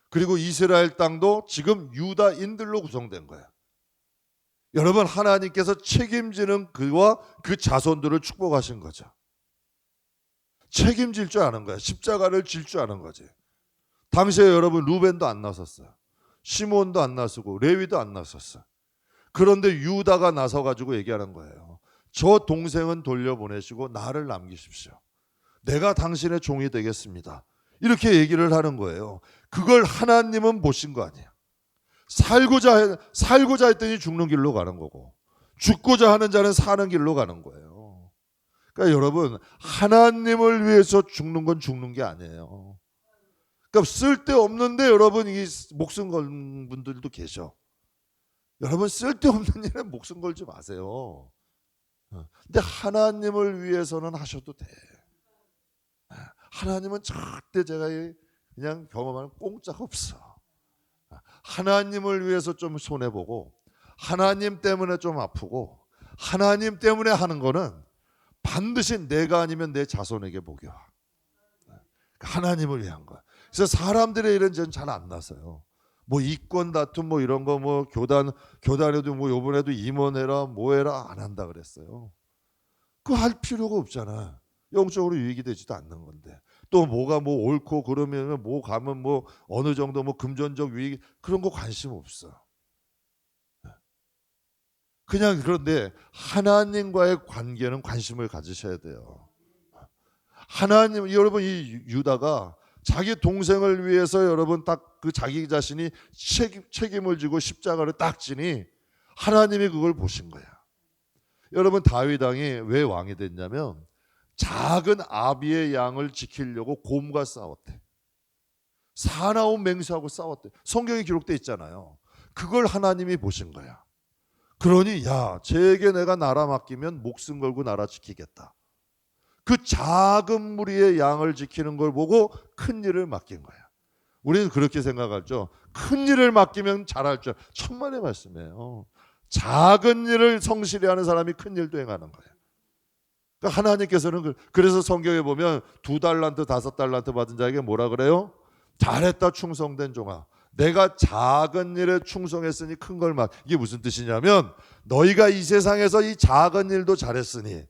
그리고 이스라엘 땅도 지금 유다인들로 구성된 거야. 여러분 하나님께서 책임지는 그와 그 자손들을 축복하신 거죠. 책임질 줄 아는 거야. 십자가를 질 줄 아는 거지. 당시에 여러분 루벤도 안 나섰어요. 시몬도 안 나서고 레위도 안 나섰어요. 그런데 유다가 나서가지고 얘기하는 거예요. 저 동생은 돌려보내시고 나를 남기십시오. 내가 당신의 종이 되겠습니다. 이렇게 얘기를 하는 거예요. 그걸 하나님은 보신 거 아니에요. 살고자 했더니 죽는 길로 가는 거고 죽고자 하는 자는 사는 길로 가는 거예요. 그러니까 여러분 하나님을 위해서 죽는 건 죽는 게 아니에요. 그러니까 쓸데없는데 여러분 이 목숨 건 분들도 계셔. 여러분 쓸데없는 일에 목숨 걸지 마세요. 근데 하나님을 위해서는 하셔도 돼. 하나님은 절대 제가 그냥 경험하는 공짜가 없어. 하나님을 위해서 좀 손해보고 하나님 때문에 좀 아프고 하나님 때문에 하는 거는 반드시 내가 아니면 내 자손에게 복이 와. 하나님을 위한 거야. 그래서 사람들의 일은 저는 잘 안 나서요. 뭐 이권 다툼 뭐 이런 거 뭐 교단에도 뭐 요번에도 임원해라 뭐해라 안 한다 그랬어요. 그거 할 필요가 없잖아. 영적으로 유익이 되지도 않는 건데 또 뭐가 뭐 옳고 그러면 뭐 가면 뭐 어느 정도 뭐 금전적 유익 그런 거 관심 없어. 그냥 그런데 하나님과의 관계는 관심을 가지셔야 돼요. 하나님, 여러분 이 유다가 자기 동생을 위해서 여러분 딱 그 자기 자신이 책임을 지고 십자가를 딱 지니 하나님이 그걸 보신 거야. 여러분 다윗 왕이 왜 왕이 됐냐면 작은 아비의 양을 지키려고 곰과 싸웠대. 사나운 맹수하고 싸웠대. 성경에 기록돼 있잖아요. 그걸 하나님이 보신 거야. 그러니 야, 쟤에게 내가 나라 맡기면 목숨 걸고 나라 지키겠다. 그 작은 무리의 양을 지키는 걸 보고 큰 일을 맡긴 거야. 우리는 그렇게 생각하죠. 큰 일을 맡기면 잘할 줄. 천만의 말씀이에요. 작은 일을 성실히 하는 사람이 큰 일도 행하는 거예요. 그러니까 하나님께서는 그래서 성경에 보면 2달란트 5달란트 받은 자에게 뭐라 그래요? 잘했다 충성된 종아. 내가 작은 일에 충성했으니 큰 걸 맡. 이게 무슨 뜻이냐면 너희가 이 세상에서 이 작은 일도 잘했으니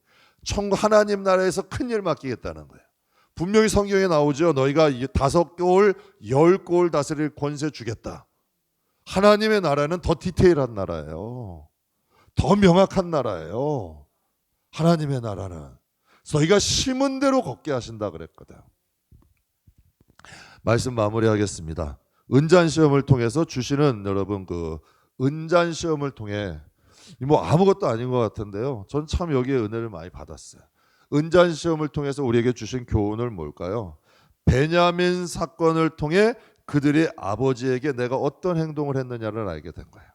하나님 나라에서 큰 일 맡기겠다는 거예요. 분명히 성경에 나오죠. 너희가 5골 10골 다스릴 권세 주겠다. 하나님의 나라는 더 디테일한 나라예요. 더 명확한 나라예요. 하나님의 나라는 너희가 심은 대로 걷게 하신다 그랬거든. 말씀 마무리하겠습니다. 은잔시험을 통해서 주시는 여러분 그 은잔시험을 통해 뭐 아무것도 아닌 것 같은데요. 전 참 여기에 은혜를 많이 받았어요. 은잔시험을 통해서 우리에게 주신 교훈을 뭘까요? 베냐민 사건을 통해 그들이 아버지에게 내가 어떤 행동을 했느냐를 알게 된 거예요.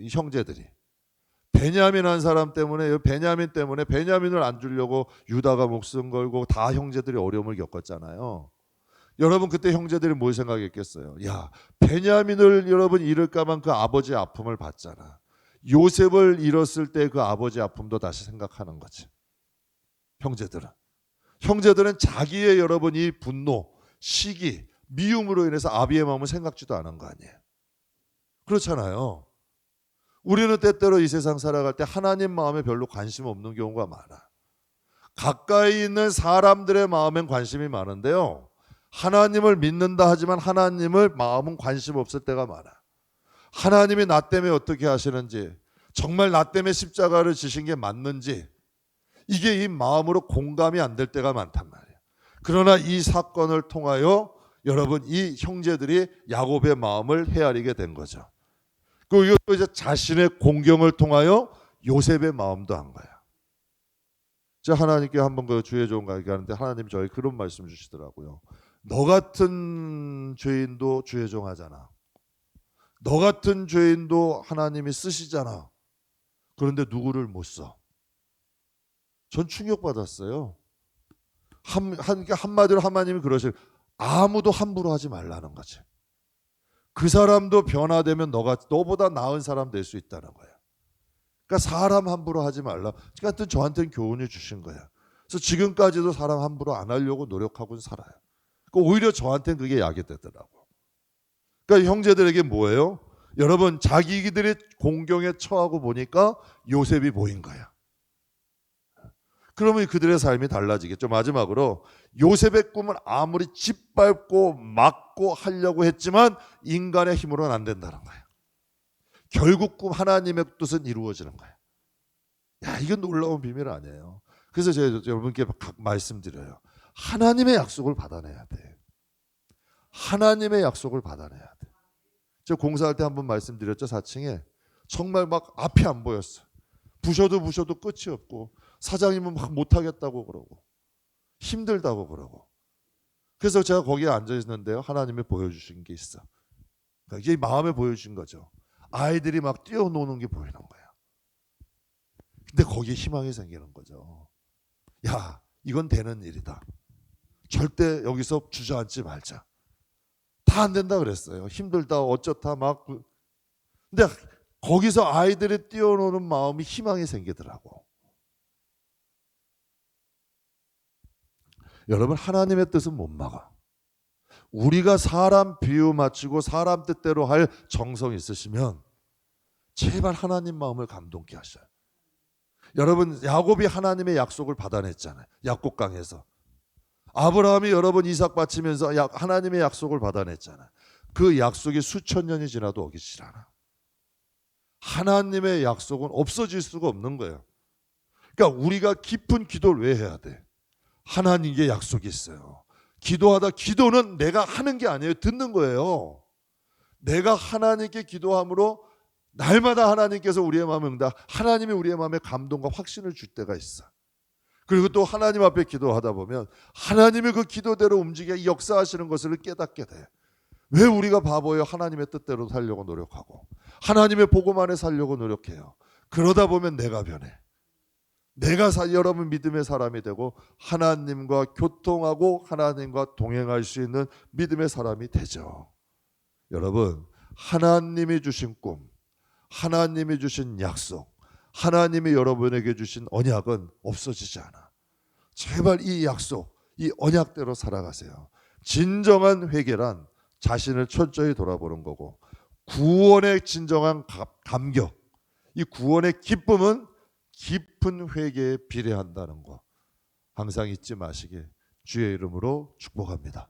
형제들이 베냐민 한 사람 때문에 베냐민 때문에 베냐민을 안 주려고 유다가 목숨 걸고 다 형제들이 어려움을 겪었잖아요. 여러분 그때 형제들이 뭘 생각했겠어요? 야, 베냐민을 여러분 잃을까만 그 아버지의 아픔을 봤잖아. 요셉을 잃었을 때 그 아버지의 아픔도 다시 생각하는 거지. 형제들은 자기의 여러분 이 분노, 시기, 미움으로 인해서 아비의 마음을 생각지도 않은 거 아니에요. 그렇잖아요. 우리는 때때로 이 세상 살아갈 때 하나님 마음에 별로 관심 없는 경우가 많아. 가까이 있는 사람들의 마음엔 관심이 많은데요. 하나님을 믿는다 하지만 하나님을 마음은 관심 없을 때가 많아. 하나님이 나 때문에 어떻게 하시는지, 정말 나 때문에 십자가를 지신 게 맞는지, 이게 이 마음으로 공감이 안 될 때가 많단 말이에요. 그러나 이 사건을 통하여 여러분 이 형제들이 야곱의 마음을 헤아리게 된 거죠. 그리고 이제 자신의 공경을 통하여 요셉의 마음도 한 거야. 제가 하나님께 한번 그 주의 좋은 가게 하는데 하나님이 저희 그런 말씀 주시더라고요. 너 같은 죄인도 주의 종 하잖아. 너 같은 죄인도 하나님이 쓰시잖아. 그런데 누구를 못 써? 전 충격받았어요. 한마디로 하나님이 그러실, 아무도 함부로 하지 말라는 거지. 그 사람도 변화되면 너보다 나은 사람 될 수 있다는 거야. 그러니까 사람 함부로 하지 말라. 그러니까 저한테는 교훈을 주신 거야. 그래서 지금까지도 사람 함부로 안 하려고 노력하고 살아요. 그러니까 오히려 저한테는 그게 약이 되더라고. 그러니까 형제들에게 뭐예요? 여러분 자기들의 공경에 처하고 보니까 요셉이 보인 거야. 그러면 그들의 삶이 달라지겠죠. 마지막으로 요셉의 꿈은 아무리 짓밟고 막고 하려고 했지만 인간의 힘으로는 안 된다는 거예요. 결국 꿈 하나님의 뜻은 이루어지는 거예요. 야, 이건 놀라운 비밀 아니에요. 그래서 제가 여러분께 말씀드려요. 하나님의 약속을 받아내야 돼. 하나님의 약속을 받아내야 돼. 제가 공사할 때 한번 말씀드렸죠. 4층에 정말 막 앞이 안 보였어. 부셔도 끝이 없고 사장님은 막 못하겠다고 그러고 힘들다고 그러고. 그래서 제가 거기에 앉아 있는데요. 하나님이 보여주신 게 있어. 그러니까 이게 마음에 보여주신 거죠. 아이들이 막 뛰어노는 게 보이는 거야. 근데 거기에 희망이 생기는 거죠. 야, 이건 되는 일이다. 절대 여기서 주저앉지 말자. 다 안 된다 그랬어요. 힘들다 어쩌다 막. 근데 거기서 아이들이 뛰어노는 마음이 희망이 생기더라고. 여러분 하나님의 뜻은 못 막아. 우리가 사람 비유 맞추고 사람 뜻대로 할 정성 있으시면 제발 하나님 마음을 감동케 하셔요. 여러분 야곱이 하나님의 약속을 받아냈잖아요. 약곡강에서. 아브라함이 여러분 이삭 바치면서 하나님의 약속을 받아냈잖아요. 그 약속이 수천 년이 지나도 어기질 않아. 하나님의 약속은 없어질 수가 없는 거예요. 그러니까 우리가 깊은 기도를 왜 해야 돼? 하나님께 약속이 있어요. 기도하다, 기도는 내가 하는 게 아니에요. 듣는 거예요. 내가 하나님께 기도함으로 날마다 하나님께서 우리의 마음을 응답, 하나님이 우리의 마음에 감동과 확신을 줄 때가 있어. 그리고 또 하나님 앞에 기도하다 보면 하나님이 그 기도대로 움직여 역사하시는 것을 깨닫게 돼. 왜 우리가 바보예요? 하나님의 뜻대로 살려고 노력하고 하나님의 복음 안에 살려고 노력해요. 그러다 보면 내가 변해. 내가 여러분 믿음의 사람이 되고 하나님과 교통하고 하나님과 동행할 수 있는 믿음의 사람이 되죠. 여러분, 하나님이 주신 꿈, 하나님이 주신 약속, 하나님이 여러분에게 주신 언약은 없어지지 않아. 제발 이 약속, 이 언약대로 살아가세요. 진정한 회개란 자신을 철저히 돌아보는 거고, 구원의 진정한 감격, 이 구원의 기쁨은 깊은 회개에 비례한다는 거 항상 잊지 마시길 주의 이름으로 축복합니다.